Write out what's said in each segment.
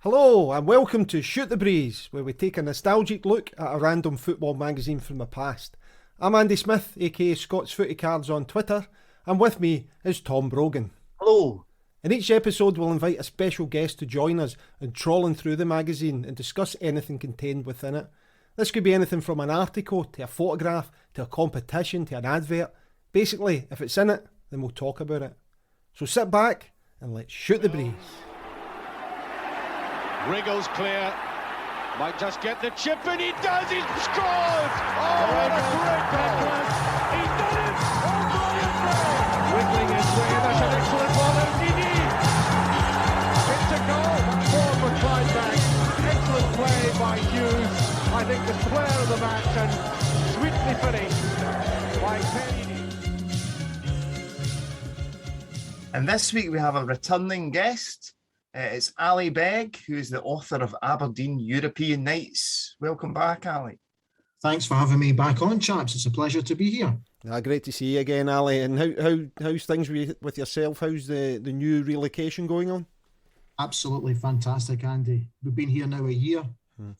Hello and welcome to Shoot the Breeze, where we take a nostalgic look at a random football magazine from the past. I'm Andy Smith, aka Scott's Footy Cards on Twitter, and with me is Tom Brogan. Hello. In each episode we'll invite a special guest to join us in trawling through the magazine and discuss anything contained within it. This could be anything from an article, to a photograph, to a competition, to an advert. Basically, if it's in it, then we'll talk about it. So sit back and let's shoot the breeze. Wriggles clear, might just get the chip, and he does, he's scored! Oh, what a great backlash! He's done it! Oh, brilliant! Wiggling his way, that's an excellent ball, and Dini! It's a goal, that's four for Clydebank. Excellent play by Hughes. I think the player of the match, and sweetly finished by Penny. And this week we have a returning guest. It's Ali Begg, who is the author of Aberdeen European Nights. Welcome back, Ali. Thanks for having me back on, chaps. It's a pleasure to be here. Great to see you again, Ali. And how's things with yourself? How's the new relocation going on? Absolutely fantastic, Andy. We've been here now a year,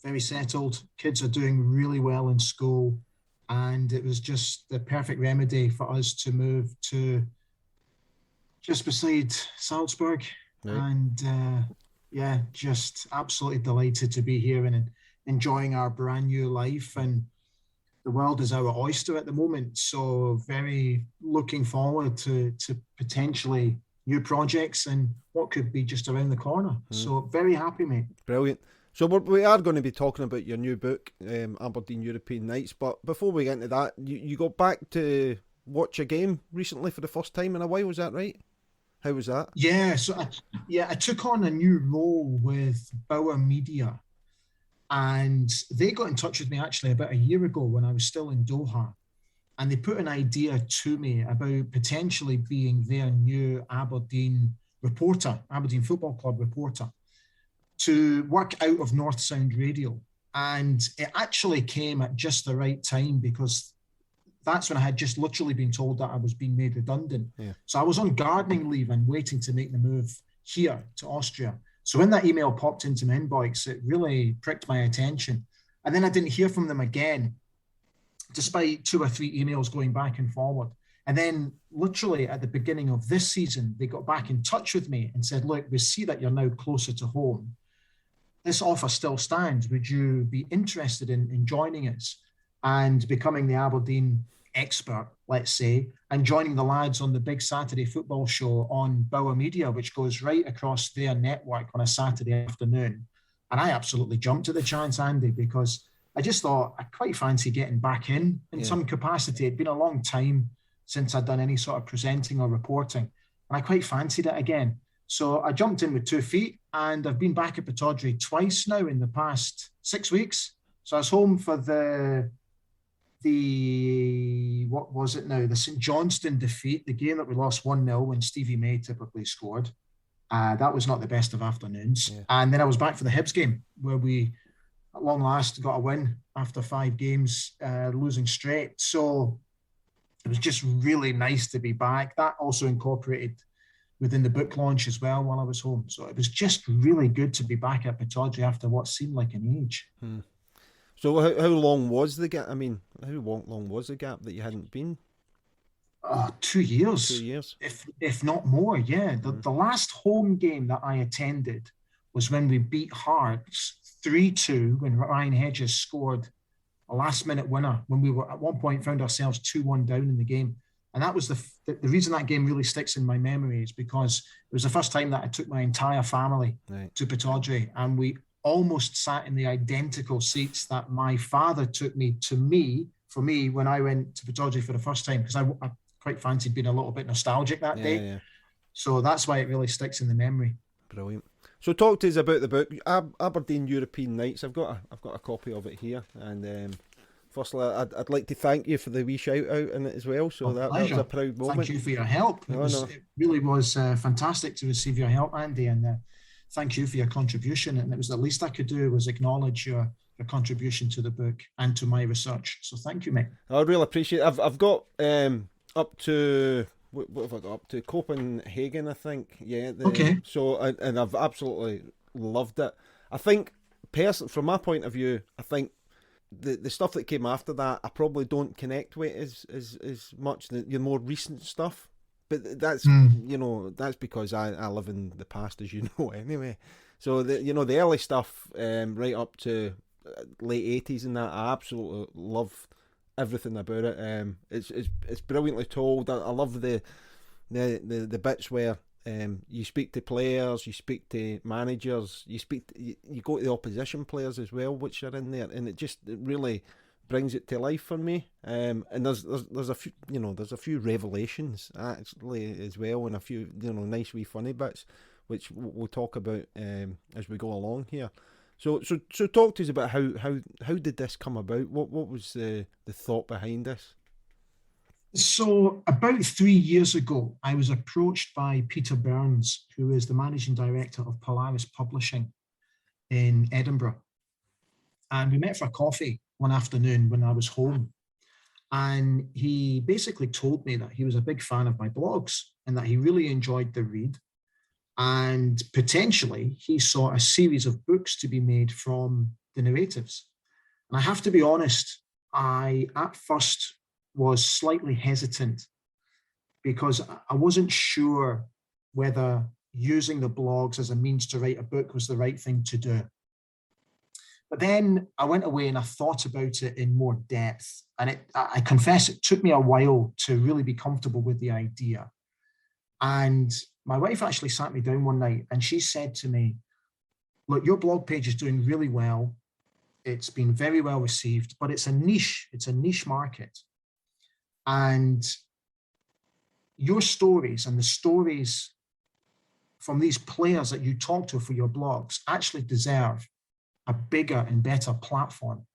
very settled. Kids are doing really well in school. And it was just the perfect remedy for us to move to just beside Salzburg. Right. And just absolutely delighted to be here and enjoying our brand new life. And the world is our oyster at the moment. So very looking forward to potentially new projects and what could be just around the corner. So very happy, mate. Brilliant. So we are going to be talking about your new book, Aberdeen European Nights. But before we get into that, you got back to watch a game recently for the first time in a while. Was that right? How was that? Yeah, so I took on a new role with Bauer Media, and they got in touch with me actually about a year ago when I was still in Doha, and they put an idea to me about potentially being their new Aberdeen reporter, Aberdeen Football Club reporter, to work out of North Sound Radio. And it actually came at just the right time because that's when I had just literally been told that I was being made redundant. Yeah. So I was on gardening leave and waiting to make the move here to Austria. So when that email popped into my inbox, it really pricked my attention. And then I didn't hear from them again, despite 2 or 3 emails going back and forward. And then literally at the beginning of this season, they got back in touch with me and said, look, we see that you're now closer to home. This offer still stands. Would you be interested in joining us and becoming the Aberdeen expert, let's say, and joining the lads on the big Saturday football show on Bauer Media, which goes right across their network on a Saturday afternoon? And I absolutely jumped at the chance, Andy, because I just thought I quite fancy getting back in some capacity. It'd been a long time since I'd done any sort of presenting or reporting, and I quite fancied it again. So I jumped in with 2 feet, and I've been back at Pittodrie twice now in the past 6 weeks. So I was home for the St Johnstone defeat, the game that we lost 1-0 when Stevie May typically scored. That was not the best of afternoons. Yeah. And then I was back for the Hibs game, where we, at long last, got a win after 5 games, losing straight. So it was just really nice to be back. That also incorporated within the book launch as well while I was home. So it was just really good to be back at Pittodrie after what seemed like an age. So how long was the gap? I mean, how long was the gap that you hadn't been? 2 years. 2 years. If not more, yeah. The last home game that I attended was when we beat Hearts 3-2, when Ryan Hedges scored a last-minute winner, when we were at one point found ourselves 2-1 down in the game. And that was the reason that game really sticks in my memory, is because it was the first time that I took my entire family to Pittodrie, and we almost sat in the identical seats that my father took me when I went to Pittodrie for the first time, because I quite fancied being a little bit nostalgic that day. Yeah. So that's why it really sticks in the memory. Brilliant. So talk to us about the book, Aberdeen European Nights. I've got a copy of it here, and firstly, I'd like to thank you for the wee shout out in it as well. So that was a proud moment. Thank you for your help. It really was fantastic to receive your help, Andy, and thank you for your contribution. And it was the least I could do was acknowledge your contribution to the book and to my research. So thank you, mate. I really appreciate it. I've got up to what have I got up to? Copenhagen, I think. Yeah. Okay. So and I've absolutely loved it. I think, from my point of view, I think the stuff that came after that, I probably don't connect with as much, the more recent stuff. But that's, that's because I live in the past, as you know, anyway. So, the early stuff, right up to late 80s and that, I absolutely love everything about it. It's brilliantly told. I love the bits where you speak to players, you speak to managers, you go to the opposition players as well, which are in there, and it really brings it to life for me. And there's a few, there's a few revelations actually as well, and a few nice wee funny bits, which we'll talk about as we go along here. So talk to us about how did this come about? What was the thought behind this? So about 3 years ago, I was approached by Peter Burns, who is the managing director of Polaris Publishing in Edinburgh. And we met for coffee one afternoon when I was home. And he basically told me that he was a big fan of my blogs and that he really enjoyed the read. And potentially he saw a series of books to be made from the narratives. And I have to be honest, I at first was slightly hesitant because I wasn't sure whether using the blogs as a means to write a book was the right thing to do. But then I went away and I thought about it in more depth. And I confess it took me a while to really be comfortable with the idea. And my wife actually sat me down one night and she said to me, look, your blog page is doing really well. It's been very well received, but it's a niche market. And your stories and the stories from these players that you talk to for your blogs actually deserve a bigger and better platform.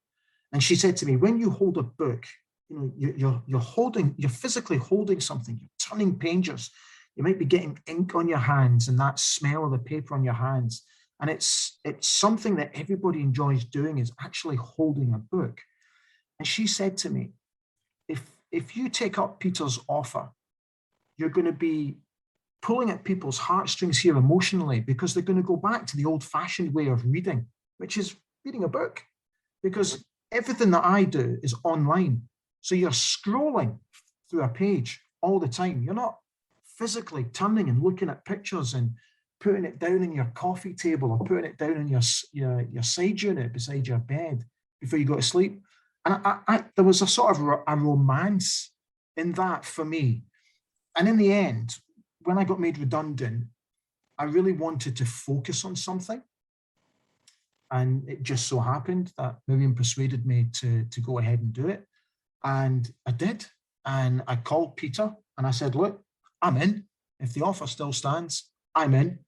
And she said to me, when you hold a book, you're physically holding something, you're turning pages, you might be getting ink on your hands and that smell of the paper on your hands. And it's something that everybody enjoys doing, is actually holding a book. And she said to me, if you take up Peter's offer, you're going to be pulling at people's heartstrings here emotionally, because they're going to go back to the old-fashioned way of reading, which is reading a book. Because everything that I do is online. So you're scrolling through a page all the time. You're not physically turning and looking at pictures and putting it down in your coffee table or putting it down in your side unit beside your bed before you go to sleep. And there was a sort of a romance in that for me. And in the end, when I got made redundant, I really wanted to focus on something. And it just so happened that Miriam persuaded me to go ahead and do it. And I did. And I called Peter and I said, look, I'm in. If the offer still stands, I'm in.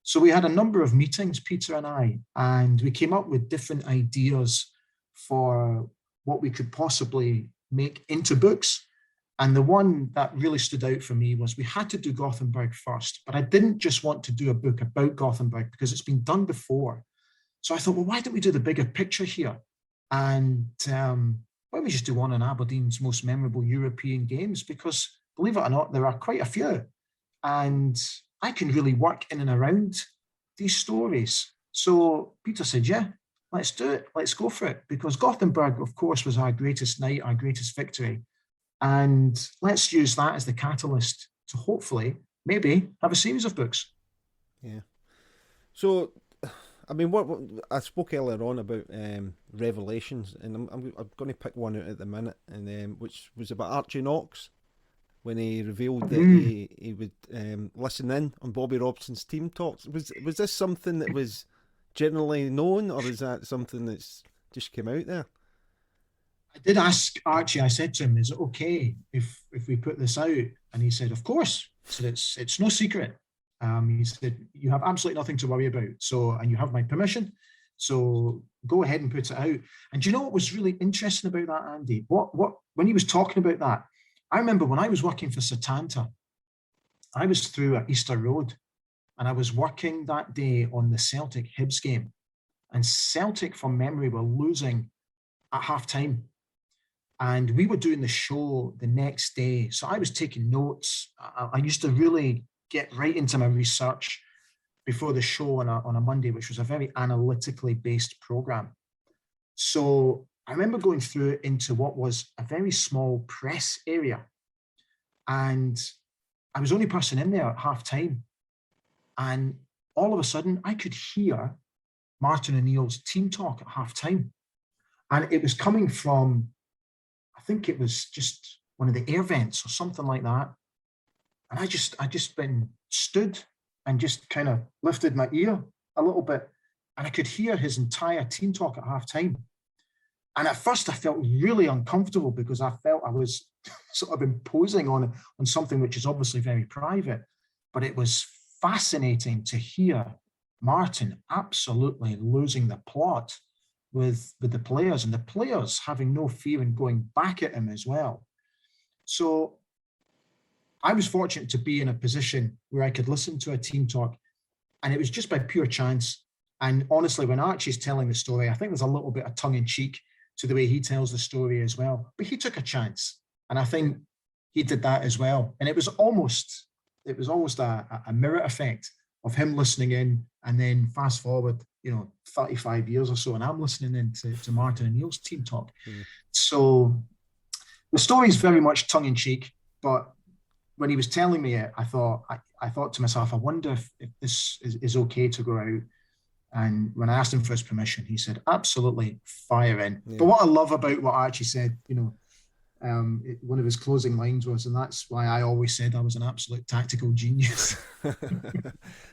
So we had a number of meetings, Peter and I, and we came up with different ideas for what we could possibly make into books. And the one that really stood out for me was we had to do Gothenburg first, but I didn't just want to do a book about Gothenburg because it's been done before. So I thought, well, why don't we do the bigger picture here? And why don't we just do one on Aberdeen's most memorable European games? Because believe it or not, there are quite a few. And I can really work in and around these stories. So Peter said, yeah, let's do it. Let's go for it. Because Gothenburg, of course, was our greatest night, our greatest victory. And let's use that as the catalyst to hopefully, maybe, have a series of books. Yeah. So, I mean, what I spoke earlier on about revelations, and I'm going to pick one out at the minute, and which was about Archie Knox, when he revealed that he would listen in on Bobby Robson's team talks. Was this something that was generally known, or is that something that's just came out there? I did ask Archie, I said to him, is it okay if we put this out? And he said, of course. He said, it's no secret. He said, you have absolutely nothing to worry about. So, and you have my permission. So go ahead and put it out. And do you know what was really interesting about that, Andy? When he was talking about that, I remember when I was working for Setanta, I was through at Easter Road and I was working that day on the Celtic Hibs game. And Celtic, from memory, were losing at half time. And we were doing the show the next day. So I was taking notes. I used to really get right into my research. before the show on a Monday, which was a very analytically based program. So I remember going through it into what was a very small press area. And I was the only person in there at half time. And all of a sudden, I could hear Martin O'Neill's team talk at half time. And it was coming from, I think it was just one of the air vents or something like that. And I just stood and just kind of lifted my ear a little bit. And I could hear his entire team talk at half time. And at first I felt really uncomfortable because I felt I was sort of imposing on something which is obviously very private. But it was fascinating to hear Martin absolutely losing the plot with the players, and the players having no fear in going back at him as well. So I was fortunate to be in a position where I could listen to a team talk, and it was just by pure chance. And honestly, when Archie's telling the story, I think there's a little bit of tongue in cheek to the way he tells the story as well. But he took a chance, and I think he did that as well. And it was almost a mirror effect of him listening in, and then fast forward, 35 years or so, and I'm listening in to Martin O'Neill's team talk. So the story is very much tongue in cheek, but when he was telling me it, I thought to myself, I wonder if this is okay to go out. And when I asked him for his permission, he said, absolutely, fire in. Yeah. But what I love about what Archie said, one of his closing lines was, and that's why I always said I was an absolute tactical genius.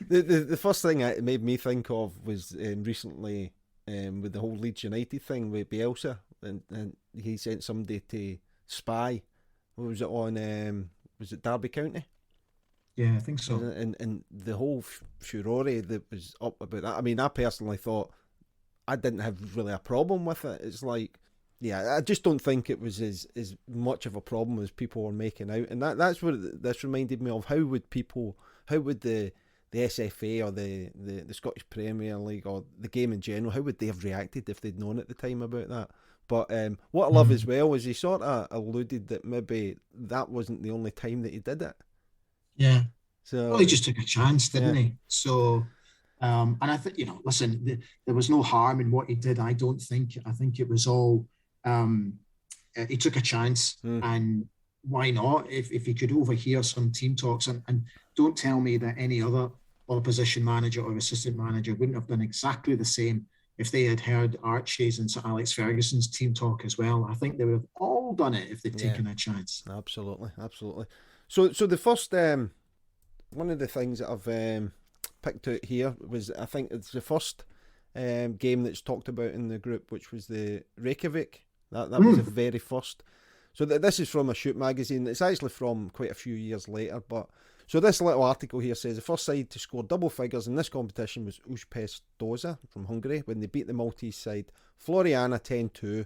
The first thing it made me think of was recently with the whole Leeds United thing with Bielsa, and he sent somebody to spy. What was it on? Was it Derby County? Yeah, I think so. And the whole furore that was up about that. I mean, I personally thought I didn't have really a problem with it. It's like, yeah, I just don't think it was as much of a problem as people were making out. And that's what this reminded me of. How would the SFA or the Scottish Premier League or the game in general, how would they have reacted if they'd known at the time about that? But what I love as well is he sort of alluded that maybe that wasn't the only time that he did it. Yeah. So well, he just took a chance, didn't he? So, and I think, listen, there was no harm in what he did. I don't think. I think it was all, he took a chance, and why not? If he could overhear some team talks, and don't tell me that any other opposition manager or assistant manager wouldn't have done exactly the same if they had heard Archie's and Sir Alex Ferguson's team talk as well. I think they would have all done it if they'd taken a chance. Absolutely. So the first, one of the things that I've picked out here was, I think it's the first game that's talked about in the group, which was the Reykjavik. That was the very first. So this is from a Shoot magazine. It's actually from quite a few years later, but so this little article here says the first side to score double figures in this competition was Újpest from Hungary when they beat the Maltese side Floriana 10-2.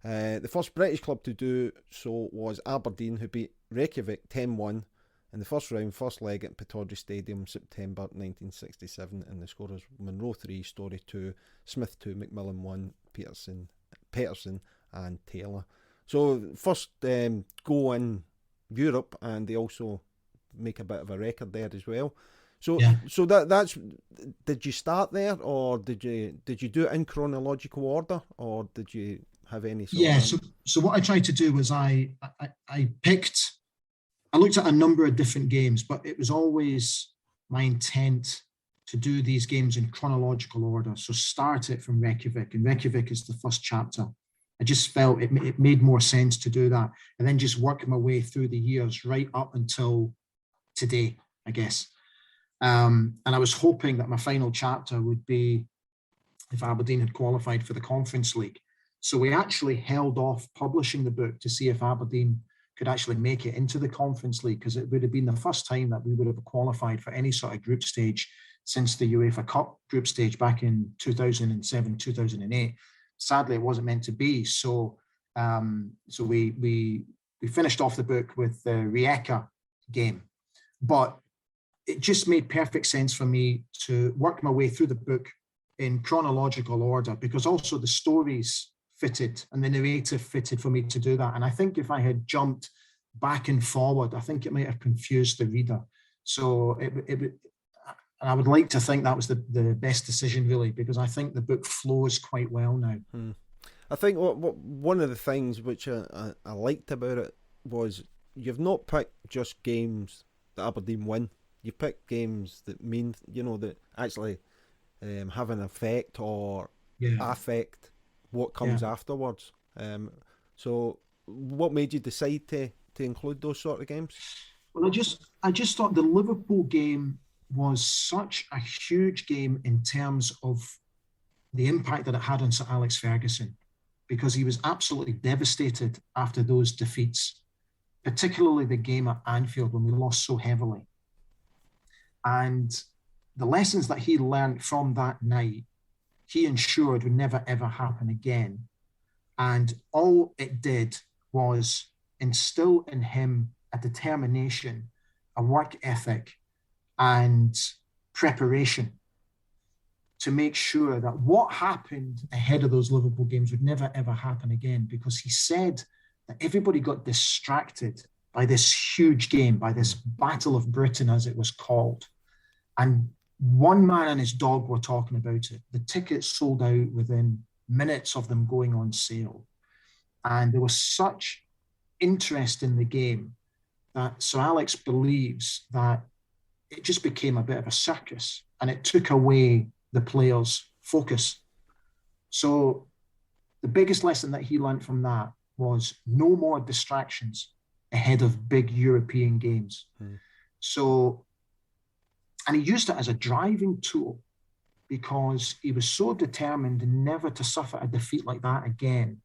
The first British club to do so was Aberdeen, who beat Reykjavik 10-1 in the first round, first leg at Pittodrie Stadium, September 1967, and the scorers Monroe 3, Story 2, Smith 2, McMillan 1, Peterson and Taylor. So first go in Europe, and they also make a bit of a record there as well. So that's, did you start there, or did you do it in chronological order, or did you have any sort of... So what I tried to do was I looked at a number of different games, but it was always my intent to do these games in chronological order. So start it from Reykjavik, and Reykjavik is the first chapter. I just felt it made more sense to do that, and then just work my way through the years right up until today, I guess. And I was hoping that my final chapter would be if Aberdeen had qualified for the Conference League. So we actually held off publishing the book to see if Aberdeen could actually make it into the Conference League, because it would have been the first time that we would have qualified for any sort of group stage since the UEFA Cup group stage back in 2007, 2008. Sadly, it wasn't meant to be. So we finished off the book with the Rijeka game. But it just made perfect sense for me to work my way through the book in chronological order, because also the stories fitted and the narrative fitted for me to do that. And I think if I had jumped back and forward, I think it might have confused the reader. So And I would like to think that was the best decision, really, because I think the book flows quite well now. I think what one of the things which I liked about it was you've not picked just games that Aberdeen win. You picked games that mean, that actually have an effect or affect what comes afterwards. So what made you decide to include those sort of games? Well, I just thought the Liverpool game was such a huge game in terms of the impact that it had on Sir Alex Ferguson, because he was absolutely devastated after those defeats, particularly the game at Anfield when we lost so heavily. And the lessons that he learned from that night, he ensured would never, ever happen again. And all it did was instill in him a determination, a work ethic, and preparation to make sure that what happened ahead of those Liverpool games would never, ever happen again, because he said that everybody got distracted by this huge game, by this Battle of Britain, as it was called. And one man and his dog were talking about it. The tickets sold out within minutes of them going on sale. And there was such interest in the game that Sir Alex believes that it just became a bit of a circus, and it took away the players' focus. So the biggest lesson that he learned from that was no more distractions ahead of big European games. So, and he used it as a driving tool because he was so determined never to suffer a defeat like that again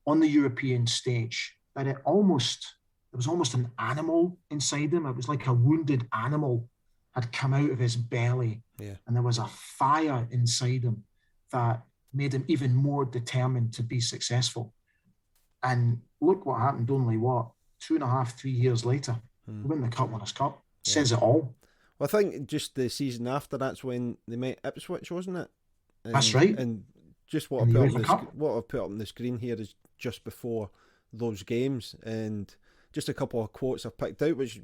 on the European stage that there was almost an animal inside him. It was like a wounded animal had come out of his belly. Yeah. And there was a fire inside him that made him even more determined to be successful. And look what happened only, 2.5, 3 years later. We win the Cup Winners' Cup. Says it all. Well, I think just the season after, that's when they met Ipswich, wasn't it? That's right. And just what I put up on the screen here is just before those games, and just a couple of quotes I've picked out, which,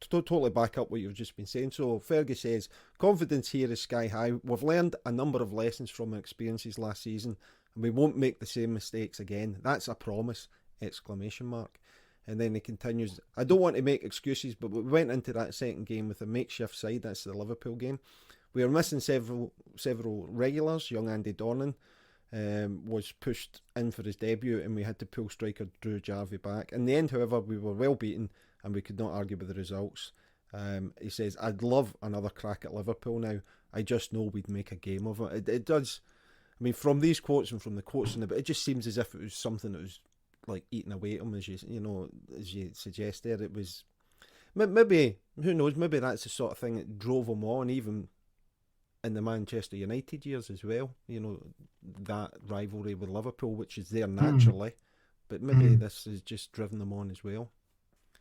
totally back up what you've just been saying. So Fergie says, confidence here is sky high. We've learned a number of lessons from our experiences last season, and we won't make the same mistakes again. That's a promise! ! And then he continues, I don't want to make excuses, but we went into that second game with a makeshift side. That's the Liverpool game. We were missing several regulars. Young Andy Dornan was pushed in for his debut, and we had to pull striker Drew Jarvie back. In the end, however, we were well beaten, and we could not argue with the results. He says, I'd love another crack at Liverpool now. I just know we'd make a game of it. It does. I mean, from these quotes and from the quotes in the book, it just seems as if it was something that was like eating away at him, as you suggest there. It was maybe, who knows, maybe that's the sort of thing that drove him on, even in the Manchester United years as well. That rivalry with Liverpool, which is there naturally, but maybe this has just driven them on as well.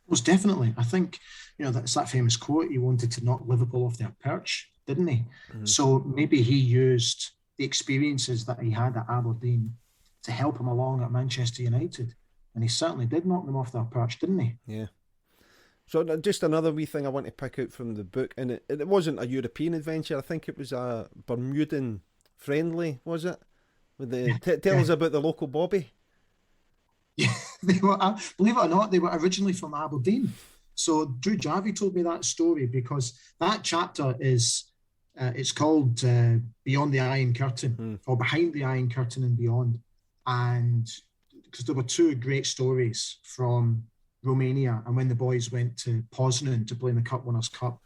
Most definitely. I think, that's that famous quote, he wanted to knock Liverpool off their perch, didn't he? So maybe he used the experiences that he had at Aberdeen to help him along at Manchester United. And he certainly did knock them off their perch, didn't he? Yeah. So just another wee thing I want to pick out from the book, and it wasn't a European adventure. I think it was a Bermudan friendly, was it? Tell us about the local Bobby. Yeah, they were, believe it or not, they were originally from Aberdeen. So Drew Jarvie told me that story because that chapter is, it's called Beyond the Iron Curtain, or Behind the Iron Curtain and Beyond. And because there were two great stories from Romania and when the boys went to Poznan to play in the Cup Winners' Cup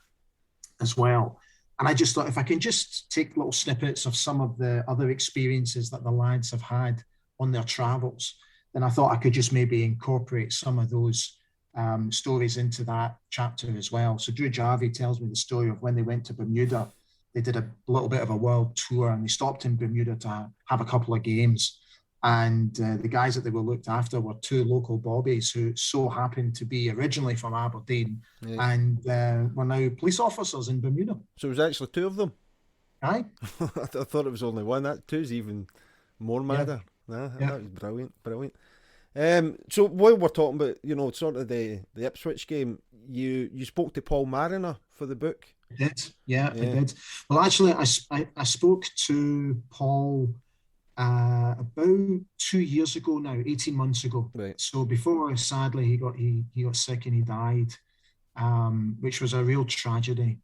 as well. And I just thought if I can just take little snippets of some of the other experiences that the lads have had on their travels, then I thought I could just maybe incorporate some of those stories into that chapter as well. So Drew Jarvie tells me the story of when they went to Bermuda. They did a little bit of a world tour and they stopped in Bermuda to have a couple of games. And the guys that they were looked after were two local bobbies who so happened to be originally from Aberdeen and were now police officers in Bermuda. So it was actually two of them? Aye. I thought it was only one. That two's even more madder. That was brilliant. So while we're talking about, sort of the Ipswich game, you spoke to Paul Mariner for the book. I did. Yeah, I did. Well, actually, I spoke to Paul about 2 years ago now, 18 months ago. Right. So before, sadly, he got sick and he died, which was a real tragedy.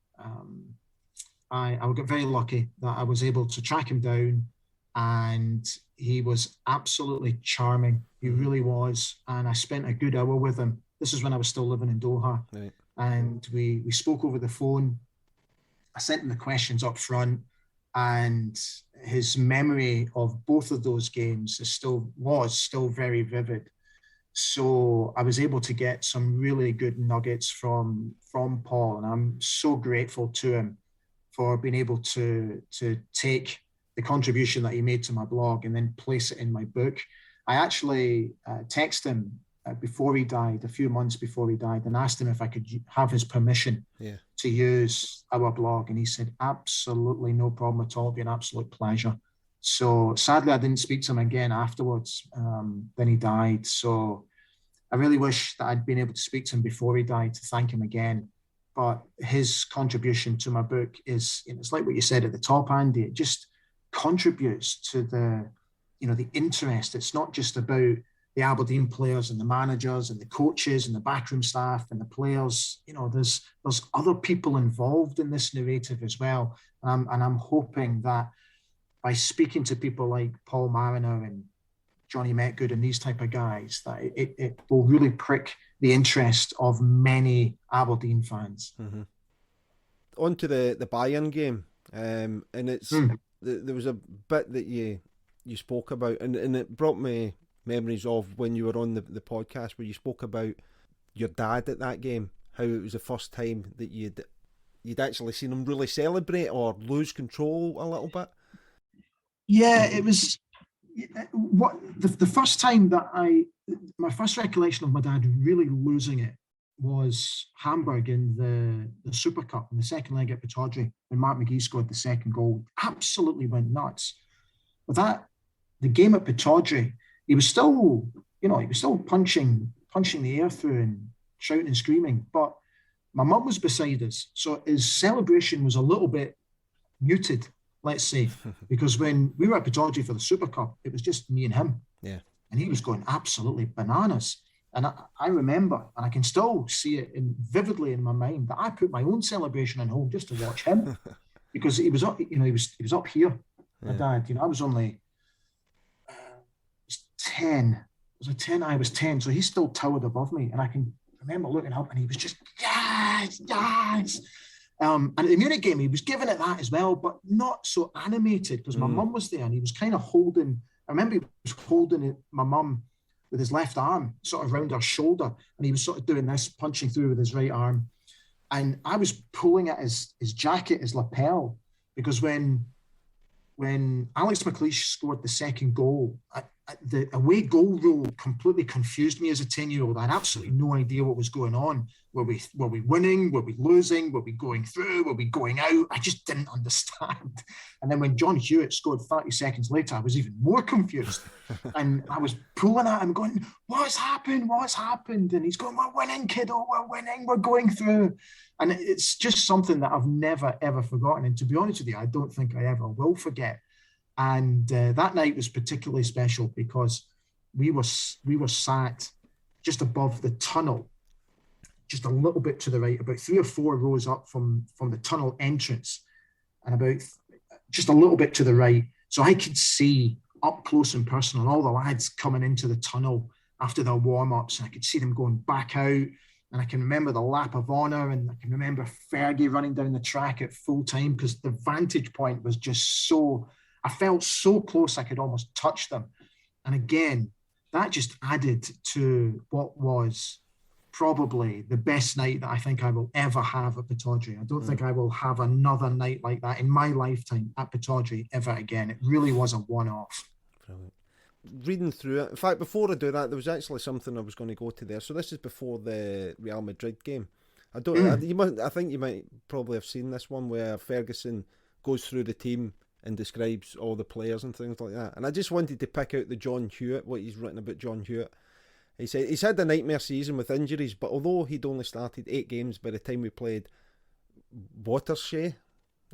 I got very lucky that I was able to track him down, and he was absolutely charming. He really was. And I spent a good hour with him. This is when I was still living in Doha. Right. And we spoke over the phone. I sent him the questions up front, and his memory of both of those games was still very vivid. So I was able to get some really good nuggets from Paul, and I'm so grateful to him for being able to take the contribution that he made to my blog and then place it in my book. I actually texted him before he died, a few months before he died, and asked him if I could have his permission to use our blog. And he said, absolutely no problem at all. It'd be an absolute pleasure. So sadly, I didn't speak to him again afterwards. Then he died. So I really wish that I'd been able to speak to him before he died to thank him again. But his contribution to my book is, it's like what you said at the top, Andy. It just contributes to the interest. It's not just about the Aberdeen players and the managers and the coaches and the backroom staff and the players. There's other people involved in this narrative as well. And I'm hoping that by speaking to people like Paul Mariner and Johnny Metgood and these type of guys, that it will really prick the interest of many Aberdeen fans. Mm-hmm. On to the Bayern game, and it's there was a bit that you spoke about, and it brought me memories of when you were on the podcast where you spoke about your dad at that game, how it was the first time that you'd actually seen him really celebrate or lose control a little bit. Yeah, it was the first time that my first recollection of my dad really losing it was Hamburg in the Super Cup in the second leg at Pittodrie when Mark McGee scored the second goal. Absolutely went nuts. But the game at Pittodrie, he was still punching the air through and shouting and screaming. But my mum was beside us, so his celebration was a little bit muted, let's say, because when we were at Pittodrie for the Super Cup, it was just me and him. Yeah. And he was going absolutely bananas. And I remember, and I can still see it vividly in my mind, that I put my own celebration on hold just to watch him, because he was up, he was up here. My dad, I was only 10. Was I 10? I was 10, so he still towered above me, and I can remember looking up, and he was just yes. And at the Munich game, he was giving it that as well, but not so animated because my mum was there, and he was kind of holding. I remember he was holding my mum with his left arm sort of around her shoulder, and he was sort of doing this, punching through with his right arm. And I was pulling at his jacket, his lapel, because when Alex McLeish scored the second goal, the away goal rule completely confused me as a 10-year-old. I had absolutely no idea what was going on. Were we winning? Were we losing? Were we going through? Were we going out? I just didn't understand. And then when John Hewett scored 30 seconds later, I was even more confused. And I was pulling at him going, what's happened? What's happened? And he's going, we're winning, kiddo. We're winning. We're going through. And it's just something that I've never, ever forgotten. And to be honest with you, I don't think I ever will forget. And that night was particularly special because we were sat just above the tunnel, just a little bit to the right, about 3 or 4 rows up from the tunnel entrance, and about just a little bit to the right. So I could see up close and personal all the lads coming into the tunnel after their warm-ups, and I could see them going back out. And I can remember the lap of honour, and I can remember Fergie running down the track at full time because the vantage point was just so... I felt so close I could almost touch them. And again, that just added to what was probably the best night that I think I will ever have at Pittodrie. I don't think I will have another night like that in my lifetime at Pittodrie ever again. It really was a one-off. Brilliant. Reading through it, in fact, before I do that, there was actually something I was going to go to there. So this is before the Real Madrid game. I think you might probably have seen this one where Ferguson goes through the team and describes all the players and things like that. And I just wanted to pick out the John Hewett, what he's written about John Hewett. He said he's had a nightmare season with injuries, but although he'd only started 8 games by the time we played Watershay,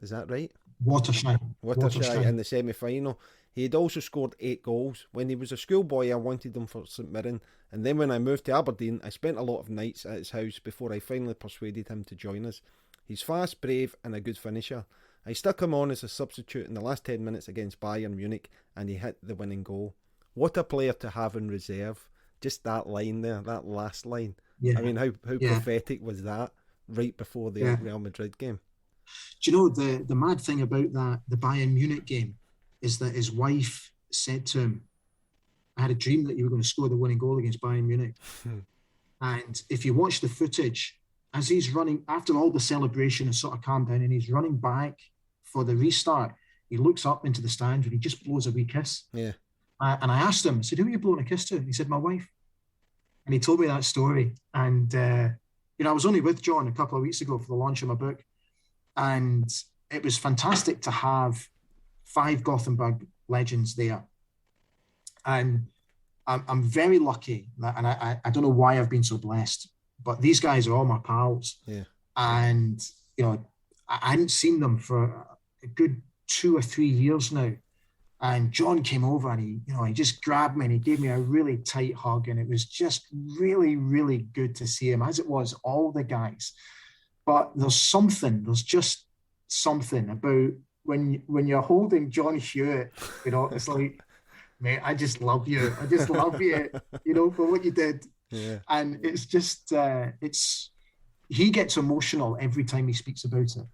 is that right? Watershay in the semi-final. He had also scored 8 goals. When he was a schoolboy, I wanted him for St Mirren, and then when I moved to Aberdeen, I spent a lot of nights at his house before I finally persuaded him to join us. He's fast, brave, and a good finisher. I stuck him on as a substitute in the last 10 minutes against Bayern Munich, and he hit the winning goal. What a player to have in reserve. Just that line there, that last line. Yeah. I mean, how pathetic was that right before the Real Madrid game? Do you know the mad thing about the Bayern Munich game is that his wife said to him, I had a dream that you were going to score the winning goal against Bayern Munich. And if you watch the footage, as he's running, after all the celebration has sort of calmed down and he's running back for the restart, he looks up into the stands and he just blows a wee kiss. Yeah. And I asked him, I said, who are you blowing a kiss to? And he said, my wife. And he told me that story. And, I was only with John a couple of weeks ago for the launch of my book. And it was fantastic to have 5 Gothenburg legends there. And I'm very lucky, and I don't know why I've been so blessed, but these guys are all my pals. Yeah. And, I hadn't seen them for a good 2 or 3 years now. And John came over and he just grabbed me and he gave me a really tight hug. And it was just really, really good to see him, as it was all the guys. But there's just something about when you're holding John Hewett, it's like, mate, I just love you. I just love you, for what you did. Yeah. And it's just, he gets emotional every time he speaks about it.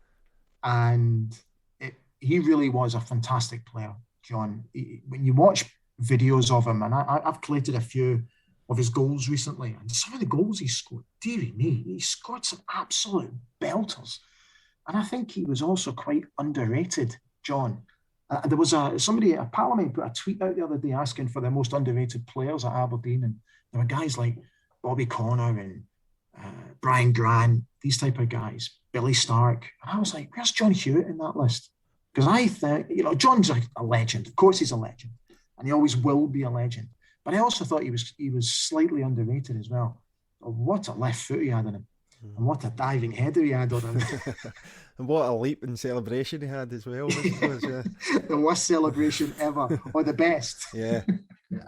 And he really was a fantastic player, John. When you watch videos of him, and I've collated a few of his goals recently, and some of the goals he scored, dearie me, he scored some absolute belters. And I think he was also quite underrated, John. There was a Parliament put a tweet out the other day asking for the most underrated players at Aberdeen, and there were guys like Bobby Connor and Brian Grant, these type of guys, Billy Stark. And I was like, where's John Hewett in that list? Because I think, John's a legend. Of course he's a legend, and he always will be a legend. But I also thought he was slightly underrated as well. What a left foot he had on him. And what a diving header he had on him. And what a leap in celebration he had as well. The worst celebration ever, or the best. Yeah.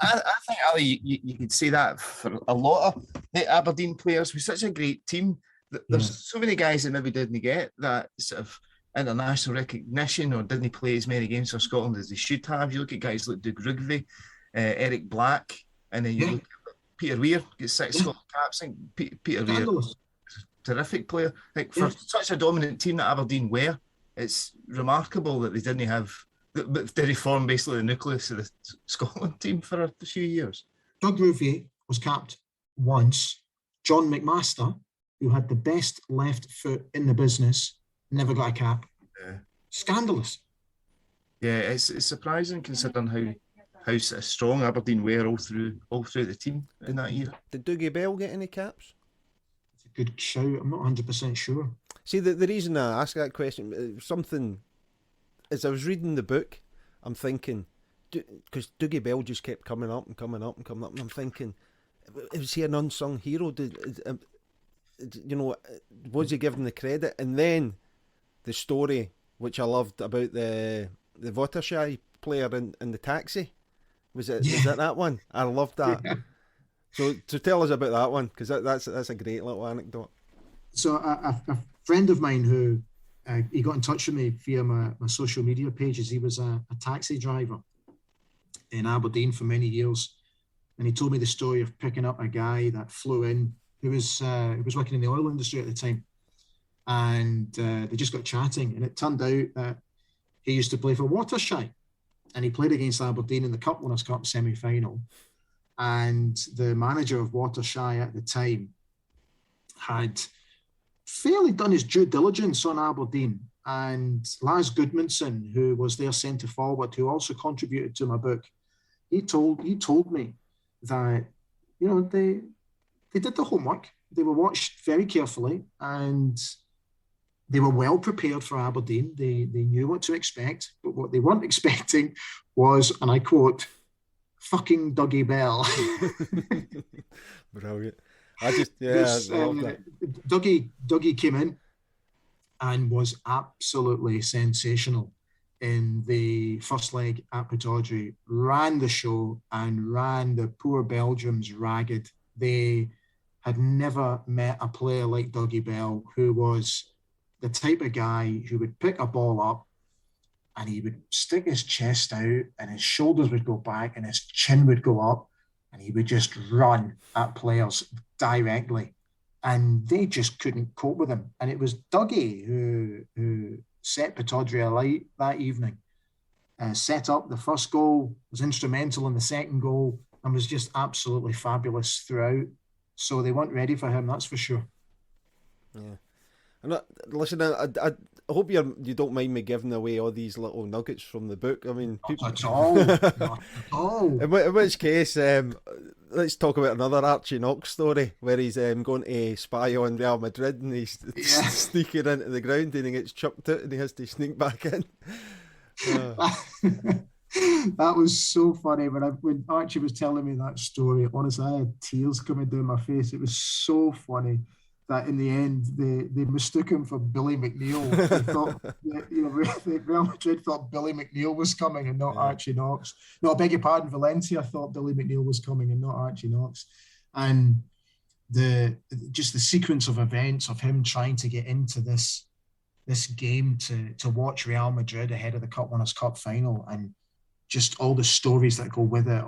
I think, Ali, you could say that for a lot of the Aberdeen players. We're such a great team. There's so many guys that maybe didn't get that sort of international recognition or didn't play as many games for Scotland as they should have. You look at guys like Doug Rugby, Eric Black, and then you look at Peter Weir, gets 6 Scotland caps. I think Peter Weir is a terrific player. Like for such a dominant team that Aberdeen were, it's remarkable that they didn't have, but they reformed basically the nucleus of the Scotland team for a few years. Doug Rugby was capped once. John McMaster, who had the best left foot in the business, never got a cap. Yeah. Scandalous. Yeah, it's surprising considering how strong Aberdeen were all through the team in that year. Did Doggie Bell get any caps? It's a good shout. I'm not 100% sure. See, the reason I ask that question, something, as I was reading the book, I'm thinking, because Doggie Bell just kept coming up and coming up and coming up, and I'm thinking, was he an unsung hero? Was he given the credit? And then the story, which I loved, about the Watershay player in the taxi. Was it that one? I loved that. So tell us about that one, because that's a great little anecdote. So a friend of mine who he got in touch with me via my social media pages. He was a taxi driver in Aberdeen for many years, and he told me the story of picking up a guy that flew in who was working in the oil industry at the time, and they just got chatting, and it turned out that he used to play for Watershay, and he played against Aberdeen in the Cup Winners' Cup semi-final. And the manager of Watershay at the time had fairly done his due diligence on Aberdeen. And Lars Gudmundsson, who was their centre forward, who also contributed to my book, he told me that they did the homework. They were watched very carefully, and they were well prepared for Aberdeen. They knew what to expect, but what they weren't expecting was, and I quote, fucking Doggie Bell. Brilliant. I love that. Dougie came in, and was absolutely sensational in the first leg at Pittodrie, ran the show and ran the poor Belgians ragged. They had never met a player like Doggie Bell, who was the type of guy who would pick a ball up and he would stick his chest out and his shoulders would go back and his chin would go up and he would just run at players directly. And they just couldn't cope with him. And it was Dougie who set Pittodrie alight that evening, set up the first goal, was instrumental in the second goal, and was just absolutely fabulous throughout. So they weren't ready for him, that's for sure. Yeah. Listen, I hope you don't mind me giving away all these little nuggets from the book. I mean, not at all. Not at all. In which case, let's talk about another Archie Knox story where he's going to spy on Real Madrid and he's sneaking into the ground and he gets chucked out and he has to sneak back in. That was so funny when Archie was telling me that story. Honestly, I had tears coming down my face. It was so funny that in the end they mistook him for Billy McNeil. They thought, Real Madrid thought Billy McNeil was coming and not Archie Knox. No, I beg your pardon, Valencia thought Billy McNeil was coming and not Archie Knox. And the sequence of events of him trying to get into this game to watch Real Madrid ahead of the Cup Winners' Cup final, and just all the stories that go with it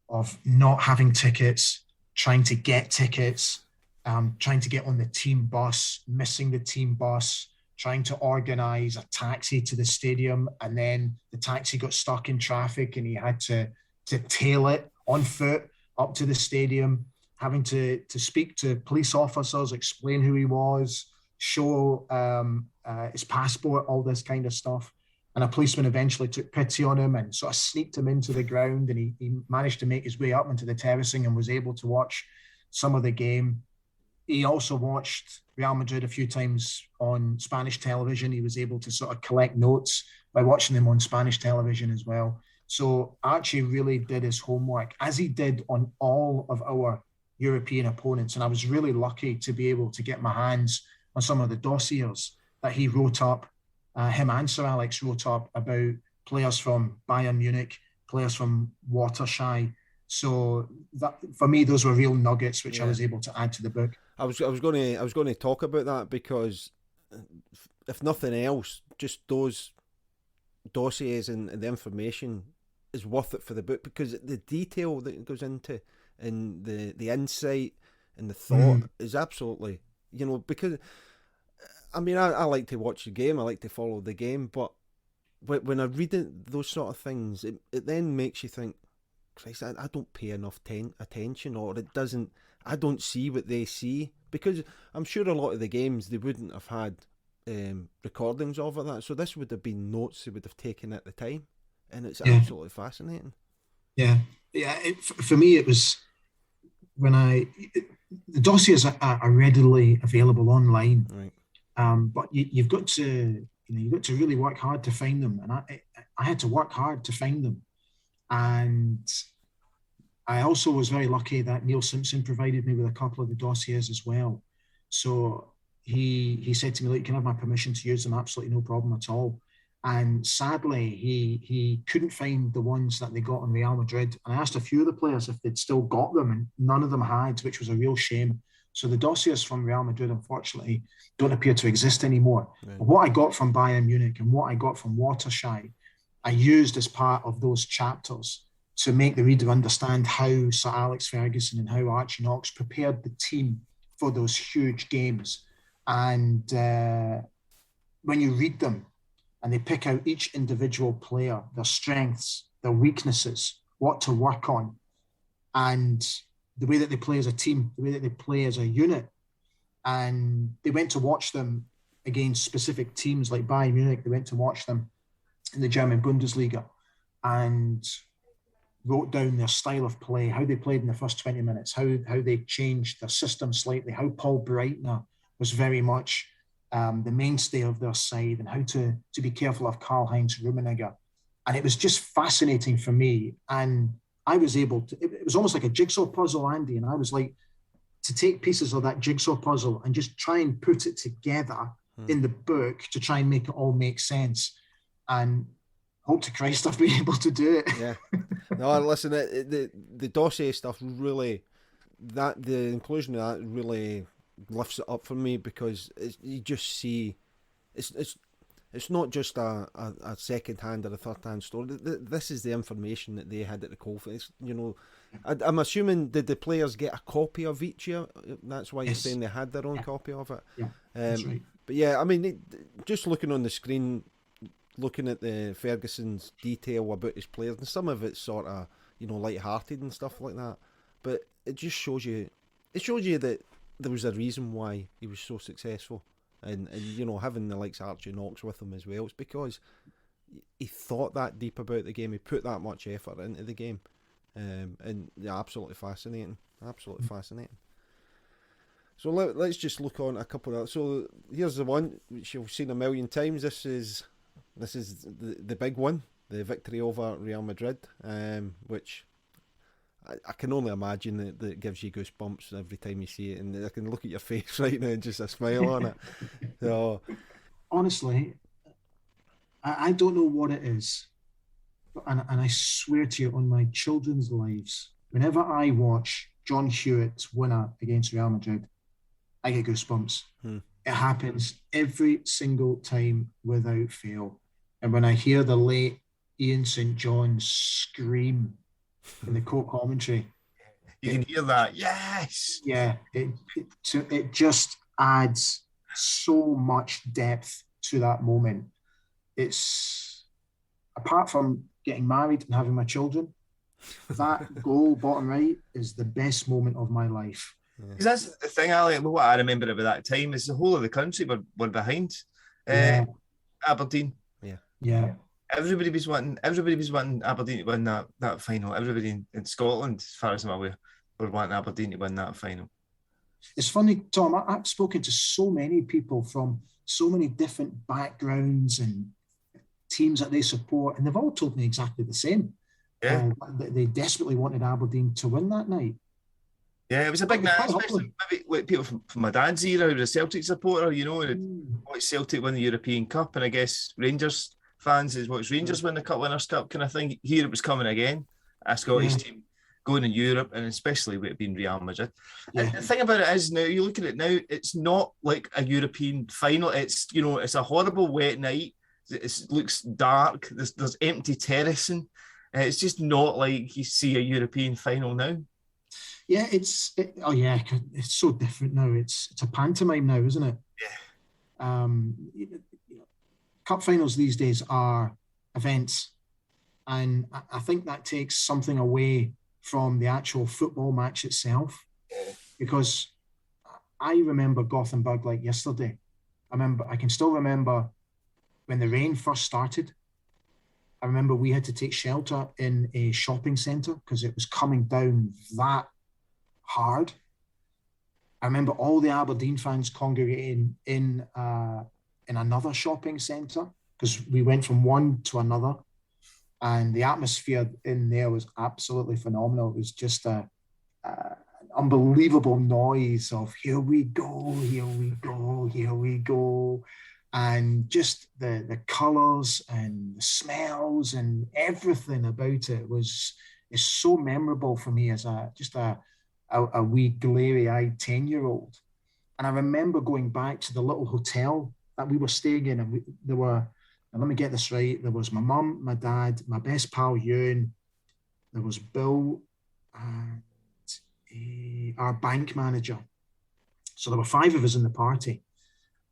of not having tickets, trying to get tickets, trying to get on the team bus, missing the team bus, trying to organise a taxi to the stadium, and then the taxi got stuck in traffic and he had to tail it on foot up to the stadium, having to speak to police officers, explain who he was, show his passport, all this kind of stuff. And a policeman eventually took pity on him and sort of sneaked him into the ground, and he managed to make his way up into the terracing and was able to watch some of the game. He also watched Real Madrid a few times on Spanish television. He was able to sort of collect notes by watching them on Spanish television as well. So Archie really did his homework, as he did on all of our European opponents. And I was really lucky to be able to get my hands on some of the dossiers that he wrote up. Him and Sir Alex wrote up about players from Bayern Munich, players from Watershire. So that, for me, those were real nuggets which I was able to add to the book. I was going to talk about that, because if nothing else, just those dossiers and the information is worth it for the book, because the detail that goes into and the insight and the thought is absolutely, because I mean, I like to watch the game, I like to follow the game, but when I read those sort of things, it then makes you think, Christ, I don't pay enough attention, or it doesn't. I don't see what they see, because I'm sure a lot of the games they wouldn't have had recordings of that. So this would have been notes they would have taken at the time, and it's absolutely fascinating. Yeah. For me, it was when the dossiers are readily available online, right? But you've got to really work hard to find them, and I had to work hard to find them. And I also was very lucky that Neil Simpson provided me with a couple of the dossiers as well. So he said to me, look, you can have my permission to use them, absolutely no problem at all. And sadly, he couldn't find the ones that they got on Real Madrid. And I asked a few of the players if they'd still got them, and none of them had, which was a real shame. So the dossiers from Real Madrid, unfortunately, don't appear to exist anymore. Right. But what I got from Bayern Munich and what I got from Watershire, I used as part of those chapters to make the reader understand how Sir Alex Ferguson and how Archie Knox prepared the team for those huge games. And when you read them and they pick out each individual player, their strengths, their weaknesses, what to work on, and the way that they play as a team, the way that they play as a unit. And they went to watch them against specific teams like Bayern Munich. They went to watch them in the German Bundesliga and wrote down their style of play, how they played in the first 20 minutes, how they changed their system slightly, how Paul Breitner was very much the mainstay of their side, and how to be careful of Karl-Heinz Rummenigge. And it was just fascinating for me. And I was able to, it was almost like a jigsaw puzzle, Andy, and I was like, to take pieces of that jigsaw puzzle and just try and put it together in the book to try and make it all make sense. And hope to Christ I've been able to do it. Yeah. No, listen, the dossier stuff really, the inclusion of that really lifts it up for me, because you just see, it's not just a second hand or a third hand story. This is the information that they had at the coalface. You know, I'm assuming, did the players get a copy of each year? That's why you're saying they had their own copy of it. Yeah, that's right. But yeah, I mean, just looking on the screen, looking at the Ferguson's detail about his players, and some of it's sort of, you know, light-hearted and stuff like that. But it just shows you, that there was a reason why he was so successful. And you know, having the likes of Archie Knox with him as well, it's because he thought that deep about the game. He put that much effort into the game. And yeah, absolutely fascinating. Fascinating. So let's just look on a couple of. So here's the one which you've seen a million times. This is the big one, the victory over Real Madrid, which I can only imagine that it gives you goosebumps every time you see it, and I can look at your face right now and just a smile on it. So honestly, I don't know what it is, and I swear to you on my children's lives, whenever I watch John Hewett win against Real Madrid, I get goosebumps. It happens every single time without fail. And when I hear the late Ian St. John scream in the co-commentary, you can hear that. Yes. Yeah, it just adds so much depth to that moment. It's, apart from getting married and having my children, that goal bottom right is the best moment of my life. Because that's the thing, Ali. What I remember about that time is the whole of the country were behind Aberdeen. Yeah. Everybody was wanting Aberdeen to win that final. Everybody in Scotland, as far as I'm aware, were wanting Aberdeen to win that final. It's funny, Tom, I've spoken to so many people from so many different backgrounds and teams that they support, and they've all told me exactly the same. Yeah. They desperately wanted Aberdeen to win that night. Yeah, it was a big night, especially maybe with people from my dad's era, who was a Celtic supporter, you know, and watched Celtic win the European Cup, and I guess Rangers fans is watched Rangers win the Cup Winners' Cup kind of thing. Here it was coming again, a Scottish team going in Europe, and especially with it being Real Madrid. And the thing about it is, now you look at it now, it's not like a European final. It's, you know, it's a horrible wet night. It looks dark. There's empty terracing. It's just not like you see a European final now. Yeah, it's so different now. It's a pantomime now, isn't it? Yeah. Cup finals these days are events, and I think that takes something away from the actual football match itself. Because I remember Gothenburg like yesterday. I can still remember when the rain first started. I remember we had to take shelter in a shopping centre because it was coming down that hard. I remember all the Aberdeen fans congregating in another shopping centre because we went from one to another, and the atmosphere in there was absolutely phenomenal. It was just an unbelievable noise of here we go, here we go, here we go. And just the colours and the smells and everything about it is so memorable for me as a wee glary-eyed 10-year-old. And I remember going back to the little hotel that we were staying in, and there were, and let me get this right, there was my mum, my dad, my best pal Ewan, there was Bill, and our bank manager. So there were 5 of us in the party,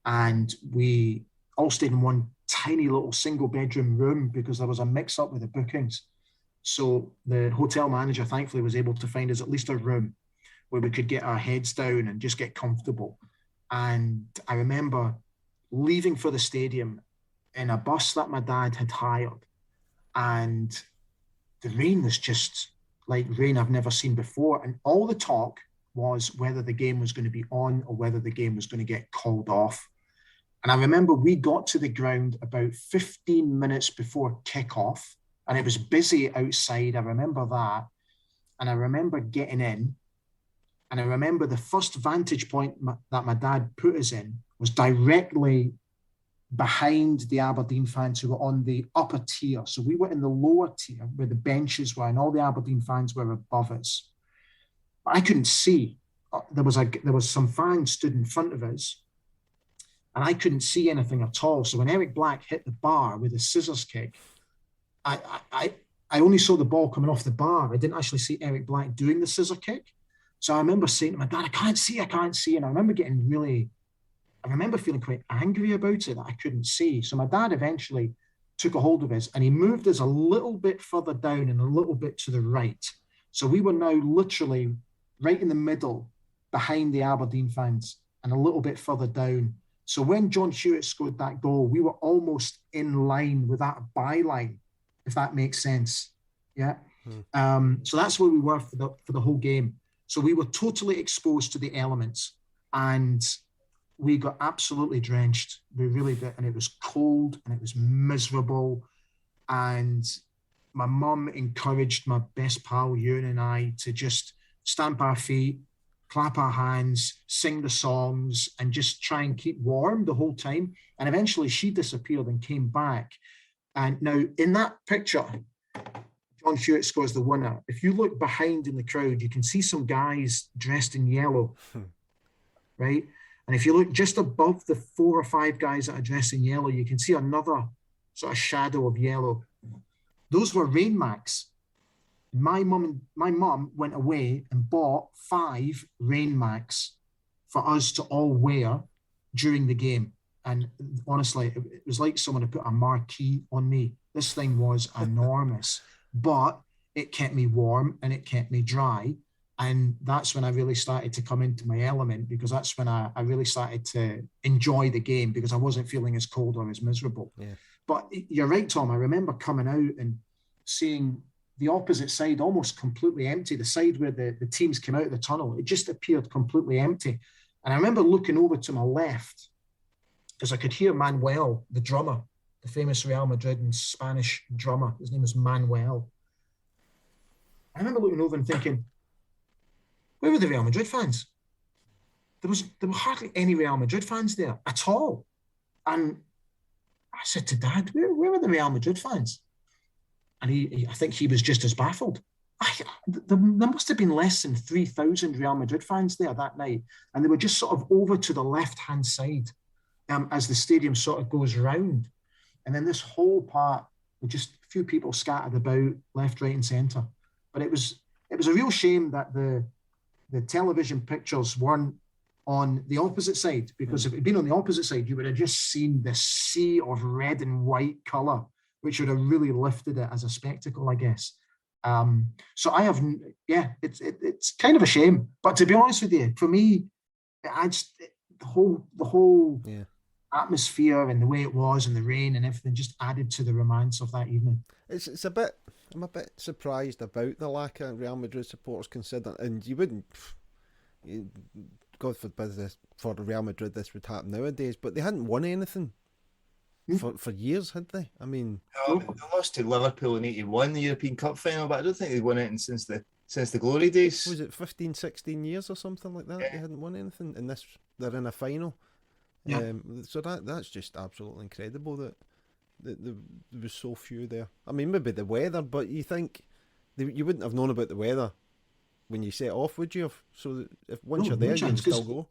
and we all stayed in one tiny little single bedroom room because there was a mix-up with the bookings. So the hotel manager thankfully was able to find us at least a room where we could get our heads down and just get comfortable. And I remember leaving for the stadium in a bus that my dad had hired, and the rain was just like rain I've never seen before. And all the talk was whether the game was going to be on or whether the game was going to get called off. And I remember we got to the ground about 15 minutes before kickoff, and it was busy outside. I remember that. And I remember getting in, and I remember the first vantage point that my dad put us in was directly behind the Aberdeen fans who were on the upper tier. So we were in the lower tier where the benches were, and all the Aberdeen fans were above us. I couldn't see. There was some fans stood in front of us, and I couldn't see anything at all. So when Eric Black hit the bar with a scissors kick, I only saw the ball coming off the bar. I didn't actually see Eric Black doing the scissor kick. So I remember saying to my dad, I can't see. And I remember feeling quite angry about it that I couldn't see. So my dad eventually took a hold of us and he moved us a little bit further down and a little bit to the right. So we were now literally right in the middle behind the Aberdeen fans and a little bit further down. So when John Hewett scored that goal, we were almost in line with that byline, if that makes sense. Yeah. So that's where we were for the whole game. So we were totally exposed to the elements and we got absolutely drenched. We really did. And it was cold and it was miserable. And my mum encouraged my best pal, Ewan, and I to just stamp our feet, clap our hands, sing the songs, and just try and keep warm the whole time. And eventually she disappeared and came back. And now in that picture, John Hewett scores the winner. If you look behind in the crowd, you can see some guys dressed in yellow, right? And if you look just above the 4 or 5 guys that are dressed in yellow, you can see another sort of shadow of yellow. Those were rain macs. My mum went away and bought 5 rain macs for us to all wear during the game. And honestly, it was like someone had put a marquee on me. This thing was enormous, but it kept me warm and it kept me dry. And that's when I really started to come into my element, because that's when I really started to enjoy the game, because I wasn't feeling as cold or as miserable. Yeah. But you're right, Tom. I remember coming out and seeing the opposite side almost completely empty, the side where the teams came out of the tunnel. It just appeared completely empty. And I remember looking over to my left because I could hear Manuel, the drummer, the famous Real Madrid and Spanish drummer. His name was Manuel. I remember looking over and thinking, where were the Real Madrid fans? There were hardly any Real Madrid fans there at all. And I said to Dad, where were the Real Madrid fans? And I think he was just as baffled. There must have been less than 3,000 Real Madrid fans there that night. And they were just sort of over to the left-hand side as the stadium sort of goes round. And then this whole part with just a few people scattered about left, right and centre. But it was a real shame that the television pictures weren't on the opposite side, because if it had been on the opposite side, you would have just seen this sea of red and white colour, which would have really lifted it as a spectacle, I guess. So I have, it's kind of a shame. But to be honest with you, for me, it adds the whole atmosphere and the way it was and the rain and everything just added to the romance of that evening. I'm a bit surprised about the lack of Real Madrid supporters, considering, and you wouldn't, God forbid for Real Madrid this would happen nowadays, but they hadn't won anything for years, had they? I mean, they lost to Liverpool in 81, the European Cup final, but I don't think they've won anything since the glory days. Was it 15, 16 years or something like that? Yeah. They hadn't won anything, and they're in a final. Yeah. So that's just absolutely incredible that there was so few there. I mean, maybe the weather, but you think you wouldn't have known about the weather when you set off, would you? So if once you're there, you can still go.